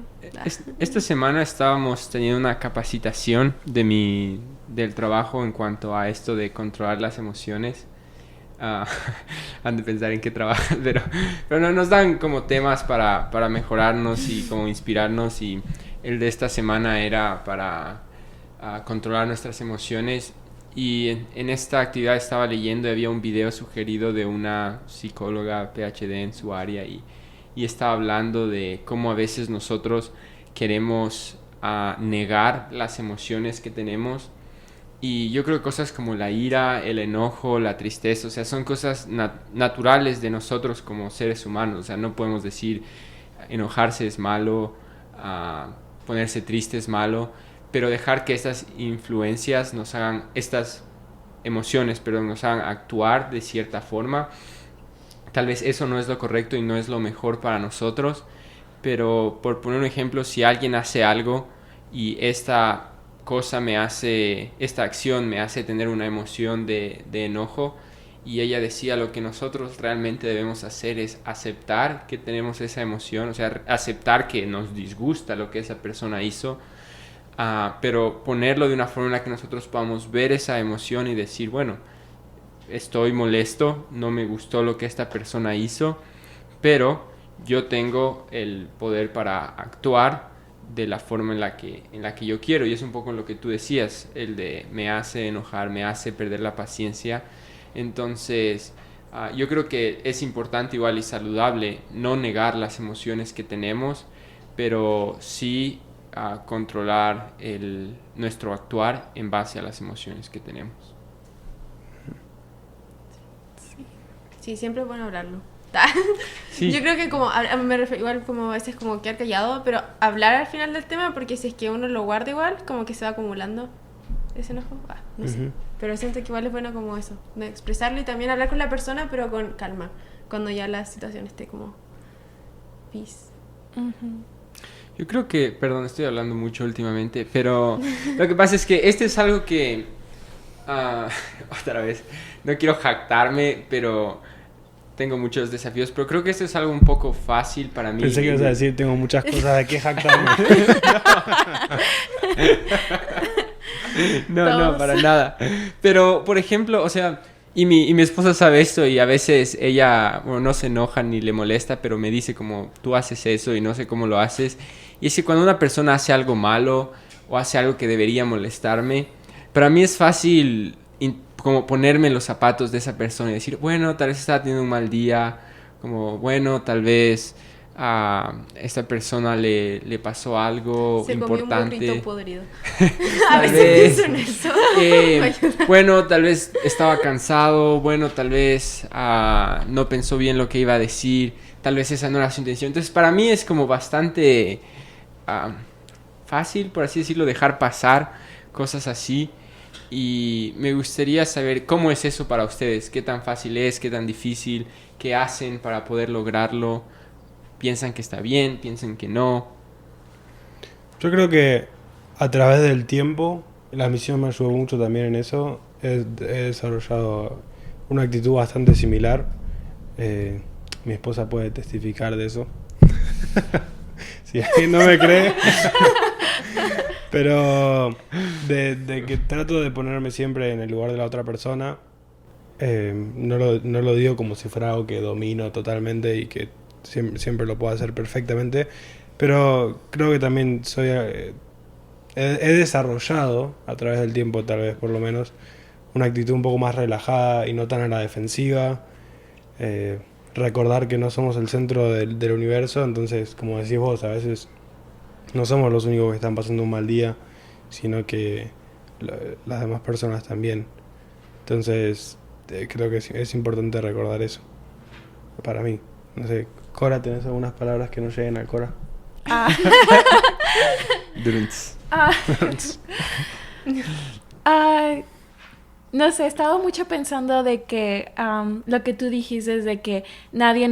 Esta semana estábamos teniendo una capacitación del trabajo en cuanto a esto de controlar las emociones. Han de pensar en qué trabajas, pero no, nos dan como temas para mejorarnos y como inspirarnos, y el de esta semana era para controlar nuestras emociones. Y en esta actividad estaba leyendo y había un video sugerido de una psicóloga PhD en su área, y estaba hablando de cómo a veces nosotros queremos negar las emociones que tenemos. Y yo creo que cosas como la ira, el enojo, la tristeza, o sea, son cosas naturales de nosotros como seres humanos. O sea, no podemos decir enojarse es malo, ponerse triste es malo, pero dejar que estas influencias nos hagan, estas emociones, nos hagan actuar de cierta forma. Tal vez eso no es lo correcto y no es lo mejor para nosotros, pero por poner un ejemplo, si alguien hace algo y esta acción me hace tener una emoción de enojo, y ella decía, lo que nosotros realmente debemos hacer es aceptar que tenemos esa emoción, o sea, aceptar que nos disgusta lo que esa persona hizo, pero ponerlo de una forma en la que nosotros podamos ver esa emoción y decir, bueno, estoy molesto, no me gustó lo que esta persona hizo, pero yo tengo el poder para actuar de la forma en la que yo quiero. Y es un poco lo que tú decías, el de me hace enojar, me hace perder la paciencia. Entonces yo creo que es importante igual y saludable no negar las emociones que tenemos, pero sí controlar nuestro actuar en base a las emociones que tenemos. Sí, siempre es bueno hablarlo. Sí. Yo creo que como me refiero igual como a veces como quedar callado, pero hablar al final del tema, porque si es que uno lo guarda igual, como que se va acumulando ese enojo, no sé. Pero siento que igual es bueno como eso, de expresarlo y también hablar con la persona, pero con calma, cuando ya la situación esté como peace. Yo creo que, perdón, estoy hablando mucho últimamente, pero lo que pasa es que este es algo que otra vez, no quiero jactarme, pero tengo muchos desafíos, pero creo que esto es algo un poco fácil para mí. Pensé que ibas a decir, tengo muchas cosas de qué jactarme. No, para nada. Pero, por ejemplo, o sea, Y mi esposa sabe esto y a veces ella, bueno, no se enoja ni le molesta, pero me dice como, tú haces eso y no sé cómo lo haces. Y es que cuando una persona hace algo malo o hace algo que debería molestarme, para mí es fácil como ponerme en los zapatos de esa persona y decir, bueno, tal vez está teniendo un mal día, como, bueno, tal vez a esta persona le pasó algo Se importante. comió un burrito podrido. A Tal veces vez, pienso en eso. bueno, tal vez estaba cansado, bueno, tal vez no pensó bien lo que iba a decir, tal vez esa no era su intención. Entonces, para mí es como bastante fácil, por así decirlo, dejar pasar cosas así. Y me gustaría saber cómo es eso para ustedes, qué tan fácil es, qué tan difícil, qué hacen para poder lograrlo. ¿Piensan que está bien? ¿Piensan que no? Yo creo que a través del tiempo, la misión me ayudó mucho también en eso. He desarrollado una actitud bastante similar. Mi esposa puede testificar de eso. Si alguien no me cree. Pero de que trato de ponerme siempre en el lugar de la otra persona. No lo digo como si fuera algo que domino totalmente y que siempre lo puedo hacer perfectamente. Pero creo que también he desarrollado a través del tiempo, tal vez por lo menos, una actitud un poco más relajada y no tan a la defensiva. Recordar que no somos el centro del universo, entonces, como decís vos, a veces no somos los únicos que están pasando un mal día, sino que las demás personas también. Entonces, creo que es importante recordar eso, para mí. No sé, Cora, ¿tenés algunas palabras que no lleguen a Cora? Ah, Durunts. ah, ah, no sé, he estado mucho pensando de que lo que tú dijiste es de que nadie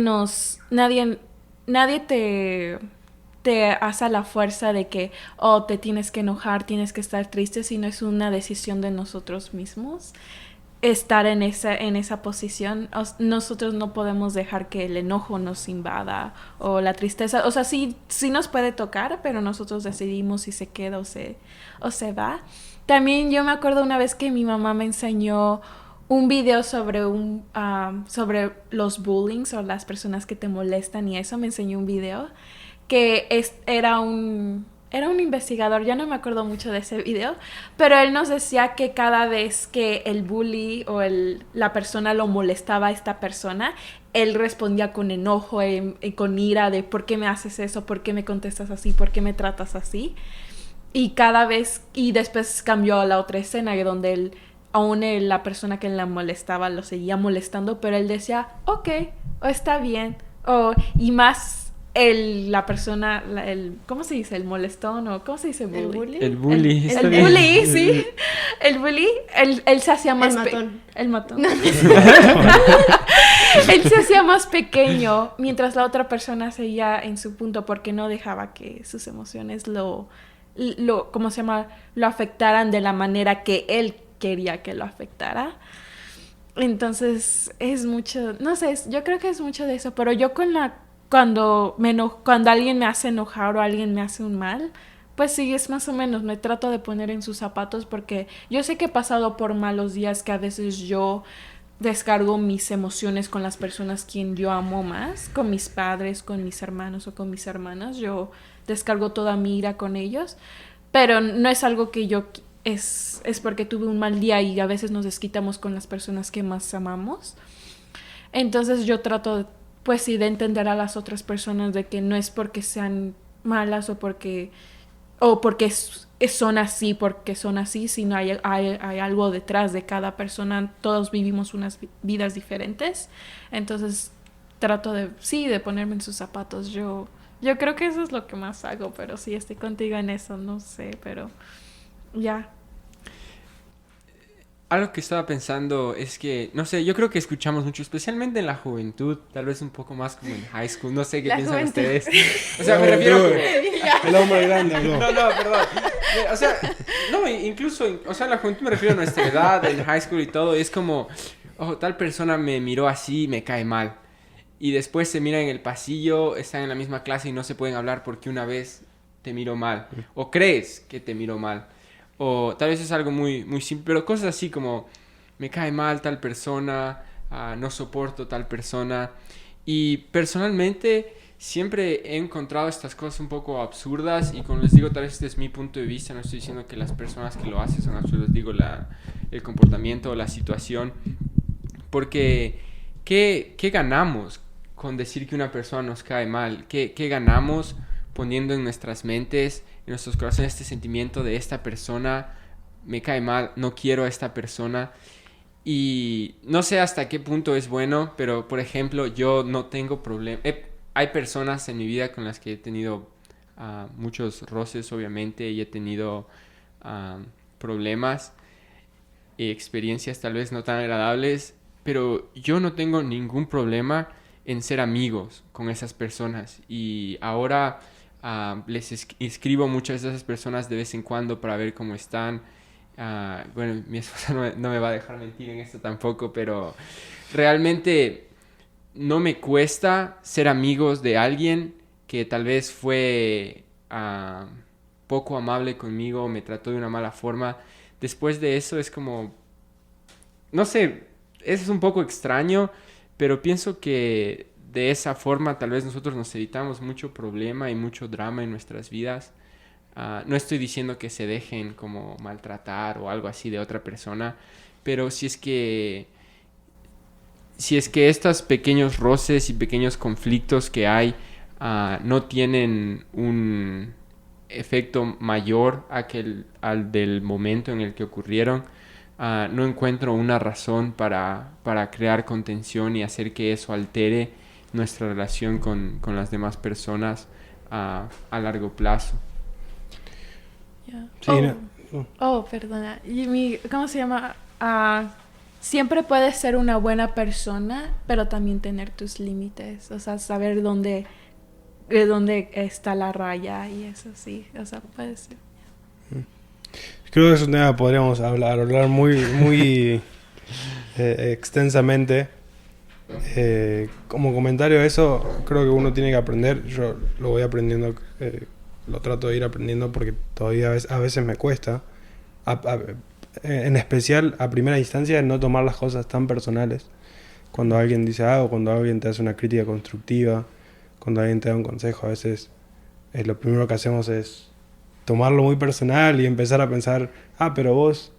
te hace la fuerza de que, oh, te tienes que enojar, tienes que estar triste, sino es una decisión de nosotros mismos estar en esa posición. Nosotros no podemos dejar que el enojo nos invada o la tristeza. O sea, sí nos puede tocar, pero nosotros decidimos si se queda o se va. También yo me acuerdo una vez que mi mamá me enseñó un video sobre sobre los bullings o las personas que te molestan y eso. Me enseñó un video que era un investigador, ya no me acuerdo mucho de ese video, pero él nos decía que cada vez que el bully o la persona lo molestaba a esta persona, él respondía con enojo y con ira de ¿por qué me haces eso? ¿Por qué me contestas así? ¿Por qué me tratas así? Y después cambió a la otra escena donde la persona que la molestaba lo seguía molestando, pero él decía, ok, está bien, y más la persona, ¿cómo se dice? El molestón, o ¿cómo se dice? ¿El bully? El bully. El bully, sí. El bully, él se hacía más... El matón. El matón. Él se hacía más pequeño mientras la otra persona seguía en su punto porque no dejaba que sus emociones ¿cómo se llama? Lo afectaran de la manera que él quería que lo afectara. Entonces, es mucho... No sé, yo creo que es mucho de eso, pero yo cuando alguien me hace enojar o alguien me hace un mal, pues sí, es más o menos, me trato de poner en sus zapatos porque yo sé que he pasado por malos días que a veces yo descargo mis emociones con las personas quien yo amo más, con mis padres, con mis hermanos o con mis hermanas, yo descargo toda mi ira con ellos, pero no es algo que es porque tuve un mal día y a veces nos desquitamos con las personas que más amamos. Entonces yo trato pues sí, de entender a las otras personas de que no es porque sean malas o porque son así porque son así, sino hay algo detrás de cada persona. Todos vivimos unas vidas diferentes. Entonces trato de ponerme en sus zapatos. Yo creo que eso es lo que más hago, pero sí, estoy contigo en eso, no sé, pero ya. Algo que estaba pensando es que, no sé, yo creo que escuchamos mucho, especialmente en la juventud, tal vez un poco más como en high school, no sé qué piensan ustedes. O sea, me refiero El hombre grande habló. No, perdón. O sea, no, incluso, o sea, en la juventud me refiero a nuestra edad, en high school y todo, es como, oh, tal persona me miró así, me cae mal. Y después se miran en el pasillo, están en la misma clase y no se pueden hablar porque una vez te miró mal, o crees que te miró mal. O tal vez es algo muy, muy simple, pero cosas así como me cae mal tal persona, no soporto tal persona. Y personalmente siempre he encontrado estas cosas un poco absurdas, y como les digo, tal vez este es mi punto de vista, no estoy diciendo que las personas que lo hacen son absurdas, digo el comportamiento o la situación, porque ¿qué ganamos con decir que una persona nos cae mal? ¿Qué ganamos poniendo en nuestras mentes, en nuestros corazones, este sentimiento de esta persona me cae mal, no quiero a esta persona? Y no sé hasta qué punto es bueno, pero por ejemplo, yo no tengo problema. Hay personas en mi vida con las que he tenido muchos roces, obviamente, y he tenido problemas y experiencias tal vez no tan agradables, pero yo no tengo ningún problema en ser amigos con esas personas. Y ahora les escribo muchas de esas personas de vez en cuando para ver cómo están. Bueno, mi esposa no me va a dejar mentir en esto tampoco, pero realmente no me cuesta ser amigos de alguien que tal vez fue poco amable conmigo, me trató de una mala forma. Después de eso es como, no sé, es un poco extraño, pero pienso que de esa forma tal vez nosotros nos evitamos mucho problema y mucho drama en nuestras vidas. No estoy diciendo que se dejen como maltratar o algo así de otra persona, pero si es que estos pequeños roces y pequeños conflictos que hay no tienen un efecto mayor al del momento en el que ocurrieron, no encuentro una razón para crear contención y hacer que eso altere nuestra relación con las demás personas a largo plazo. Yeah. Sí, Perdona. ¿Cómo se llama? Siempre puedes ser una buena persona, pero también tener tus límites. O sea, saber dónde está la raya y eso sí. O sea, puede ser. Creo que es un tema que podríamos hablar muy extensamente. Como comentario a eso, creo que uno tiene que aprender. Yo lo voy aprendiendo, lo trato de ir aprendiendo porque todavía a veces me cuesta. En especial, a primera instancia, no tomar las cosas tan personales. Cuando alguien dice algo, cuando alguien te hace una crítica constructiva, cuando alguien te da un consejo, a veces lo primero que hacemos es tomarlo muy personal y empezar a pensar, pero vos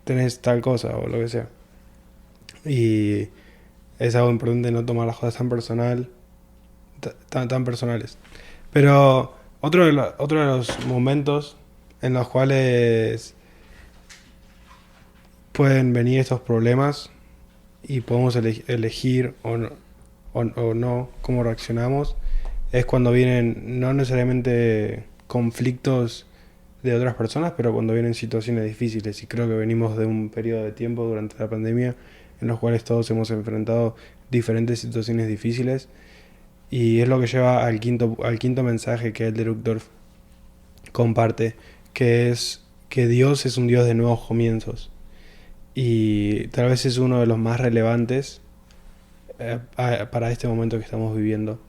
tenés tal cosa o lo que sea. Y es algo importante no tomar las cosas tan personales. Pero otro de los momentos en los cuales pueden venir estos problemas y podemos elegir o no cómo reaccionamos es cuando vienen no necesariamente conflictos de otras personas, pero cuando vienen situaciones difíciles. Y creo que venimos de un periodo de tiempo durante la pandemia en los cuales todos hemos enfrentado diferentes situaciones difíciles, y es lo que lleva al quinto mensaje que Elder Uchtdorf comparte, que es que Dios es un Dios de nuevos comienzos, y tal vez es uno de los más relevantes para este momento que estamos viviendo.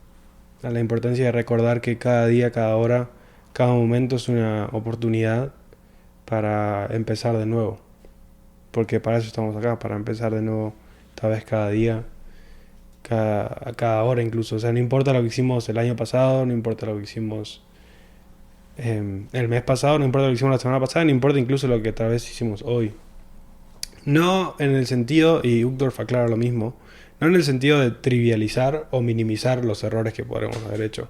La importancia de recordar que cada día, cada hora, cada momento es una oportunidad para empezar de nuevo, porque para eso estamos acá, para empezar de nuevo, tal vez cada día, cada hora incluso. O sea, no importa lo que hicimos el año pasado, no importa lo que hicimos el mes pasado, no importa lo que hicimos la semana pasada, no importa incluso lo que tal vez hicimos hoy. No en el sentido, y Uchtdorf aclara lo mismo, no en el sentido de trivializar o minimizar los errores que podremos haber hecho,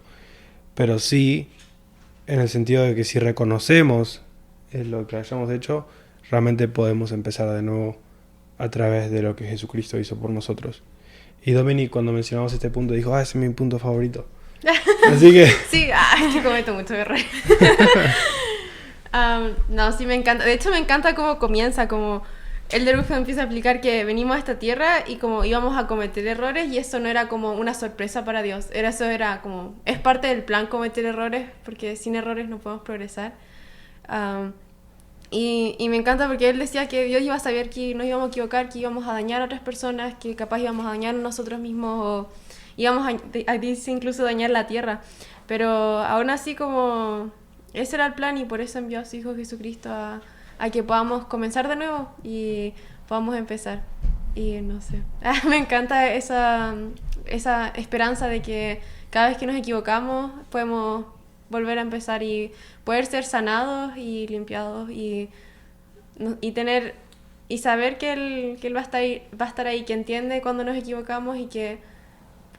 pero sí en el sentido de que si reconocemos lo que hayamos hecho, realmente podemos empezar de nuevo a través de lo que Jesucristo hizo por nosotros. Y Dominic, cuando mencionamos este punto, dijo, ese es mi punto favorito. Así que... Sí, es que cometo muchos errores. No, sí me encanta. De hecho, me encanta cómo comienza, como Elder Uchtdorf empieza a explicar que venimos a esta tierra y como íbamos a cometer errores, y eso no era como una sorpresa para Dios. Eso era como, es parte del plan cometer errores, porque sin errores no podemos progresar. Y me encanta porque él decía que Dios iba a saber que nos íbamos a equivocar, que íbamos a dañar a otras personas, que capaz íbamos a dañar a nosotros mismos, o íbamos a incluso dañar la tierra. Pero aún así, como ese era el plan, y por eso envió a su Hijo Jesucristo a que podamos comenzar de nuevo y podamos empezar. Y no sé, me encanta esa esperanza de que cada vez que nos equivocamos podemos volver a empezar y poder ser sanados y limpiados y tener y saber que él va a estar ahí, que entiende cuando nos equivocamos y que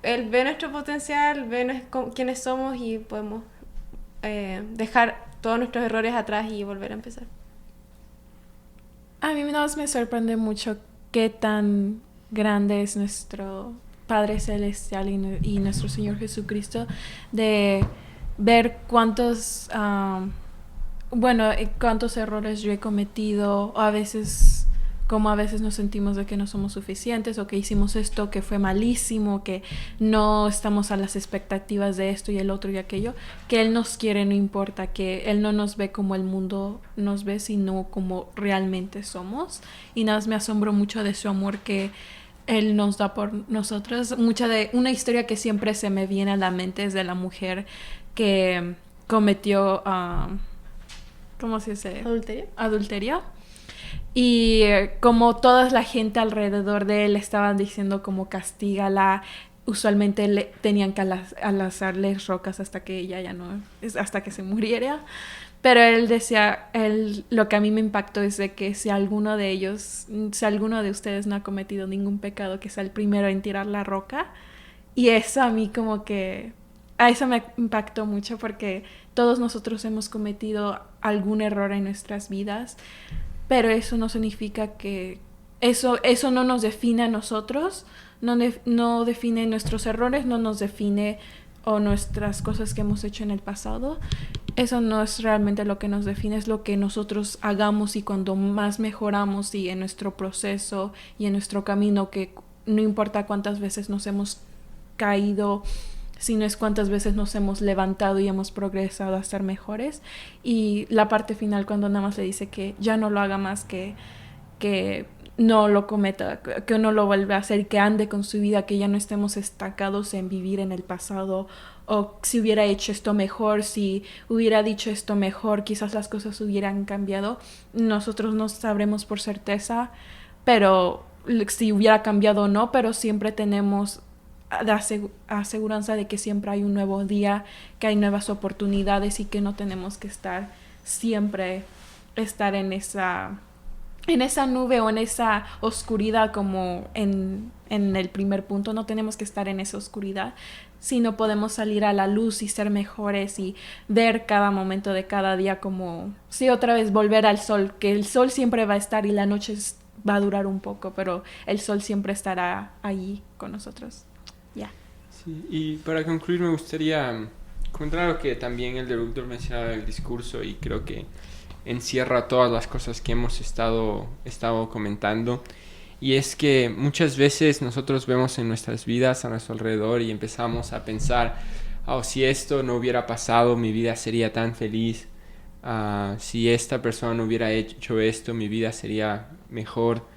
Él ve nuestro potencial, ve quiénes somos y podemos dejar todos nuestros errores atrás y volver a empezar. A mí me sorprende mucho qué tan grande es nuestro Padre Celestial y nuestro Señor Jesucristo, de ver cuántos errores yo he cometido, o a veces nos sentimos de que no somos suficientes, o que hicimos esto que fue malísimo, que no estamos a las expectativas de esto y el otro y aquello, que Él nos quiere, no importa, que Él no nos ve como el mundo nos ve, sino como realmente somos. Y nada más me asombro mucho de su amor que Él nos da por nosotros. Una historia que siempre se me viene a la mente es de la mujer que cometió ¿cómo se dice? Adulterio. Y como toda la gente alrededor de él estaban diciendo como castígala, usualmente tenían que alazarle rocas hasta que ella hasta que se muriera. Pero él decía, lo que a mí me impactó es de que si alguno de ustedes no ha cometido ningún pecado, que sea el primero en tirar la roca. Y eso a mí a eso me impactó mucho, porque todos nosotros hemos cometido algún error en nuestras vidas, pero eso no significa que eso no nos define a nosotros, no define nuestros errores, no nos define o nuestras cosas que hemos hecho en el pasado. Eso no es realmente lo que nos define, es lo que nosotros hagamos, y cuando más mejoramos y en nuestro proceso y en nuestro camino, que no importa cuántas veces nos hemos caído, sino es cuántas veces nos hemos levantado y hemos progresado a ser mejores. Y la parte final, cuando nada más le dice que ya no lo haga más, que no lo cometa, que no lo vuelva a hacer, que ande con su vida, que ya no estemos estancados en vivir en el pasado, o si hubiera hecho esto mejor, si hubiera dicho esto mejor, quizás las cosas hubieran cambiado. Nosotros no sabremos por certeza, pero si hubiera cambiado o no, pero siempre tenemos la aseguranza de que siempre hay un nuevo día, que hay nuevas oportunidades, y que no tenemos que siempre estar en esa nube o en esa oscuridad como en el primer punto. No tenemos que estar en esa oscuridad, sino podemos salir a la luz y ser mejores y ver cada momento de cada día como, sí, otra vez volver al sol, que el sol siempre va a estar y la noche va a durar un poco, pero el sol siempre estará allí con nosotros. Yeah. Sí, y para concluir me gustaría comentar algo que también el doctor mencionaba en el discurso, y creo que encierra todas las cosas que hemos estado comentando, y es que muchas veces nosotros vemos en nuestras vidas a nuestro alrededor y empezamos a pensar, si esto no hubiera pasado, mi vida sería tan feliz, si esta persona no hubiera hecho esto, mi vida sería mejor,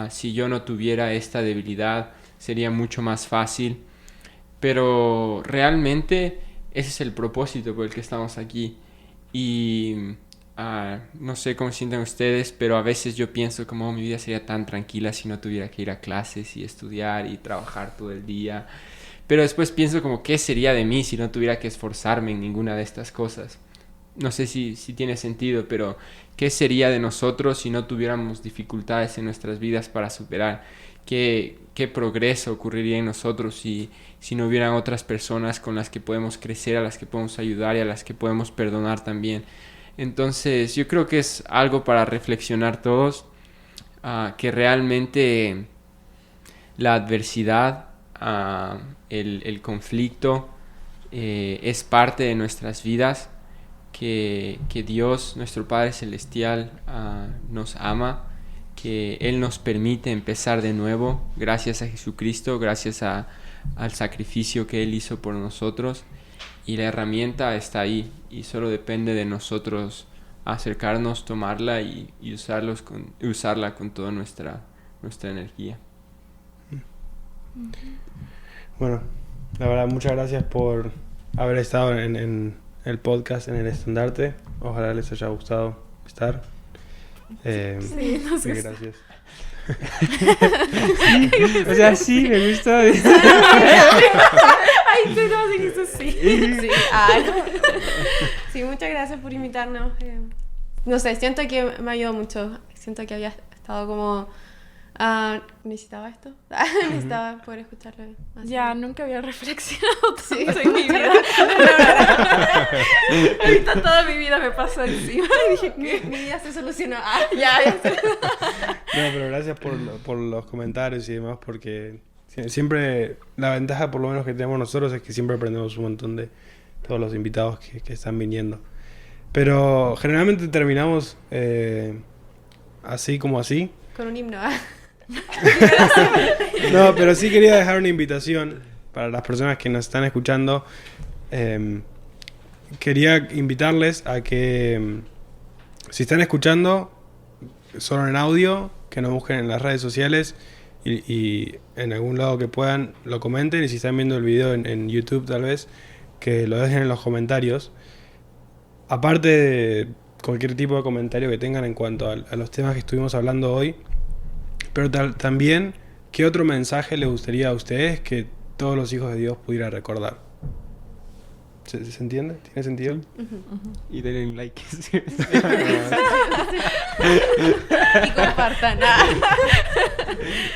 si yo no tuviera esta debilidad, sería mucho más fácil. Pero realmente ese es el propósito por el que estamos aquí. Y no sé cómo sienten ustedes, pero a veces yo pienso como mi vida sería tan tranquila si no tuviera que ir a clases y estudiar y trabajar todo el día. Pero después pienso como, ¿qué sería de mí si no tuviera que esforzarme en ninguna de estas cosas? No sé si tiene sentido, pero ¿qué sería de nosotros si no tuviéramos dificultades en nuestras vidas para superar? ¿Qué progreso ocurriría en nosotros si no hubieran otras personas con las que podemos crecer, a las que podemos ayudar y a las que podemos perdonar también? Entonces yo creo que es algo para reflexionar todos, que realmente la adversidad, el conflicto es parte de nuestras vidas, que Dios, nuestro Padre Celestial, nos ama, que Él nos permite empezar de nuevo gracias a Jesucristo, gracias al sacrificio que Él hizo por nosotros, y la herramienta está ahí y solo depende de nosotros acercarnos, tomarla y usarla con toda nuestra energía. Bueno, la verdad, muchas gracias por haber estado en el podcast, en el Estandarte. Ojalá les haya gustado estar. Sí, nos gusta. Gracias. O sea, sí, me gustó. Ay, tú no dijiste sí. Sí, ay, no. Sí, muchas gracias por invitarnos. No sé, siento que me ayudó mucho. Siento que había estado como... necesitaba esto. Necesitaba poder escucharlo. Así. Ya, nunca había reflexionado tanto Sí. en mi vida. Ahorita toda mi vida me pasa encima. Y dije, ¿qué? Mi vida se solucionó. Ya sé. No, pero gracias por los comentarios y demás, porque siempre la ventaja, por lo menos que tenemos nosotros, es que siempre aprendemos un montón de todos los invitados que están viniendo. Pero generalmente terminamos así como así. Con un himno. No, pero sí quería dejar una invitación para las personas que nos están escuchando. Quería invitarles a que, si están escuchando solo en audio, que nos busquen en las redes sociales y en algún lado que puedan lo comenten, y si están viendo el video en YouTube tal vez, que lo dejen en los comentarios. Aparte de cualquier tipo de comentario que tengan en cuanto a los temas que estuvimos hablando hoy, pero también qué otro mensaje les gustaría a ustedes que todos los hijos de Dios pudieran recordar. ¿Se entiende? ¿Tiene sentido? Y denle un like. Y compartan.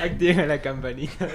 Activen la campanita.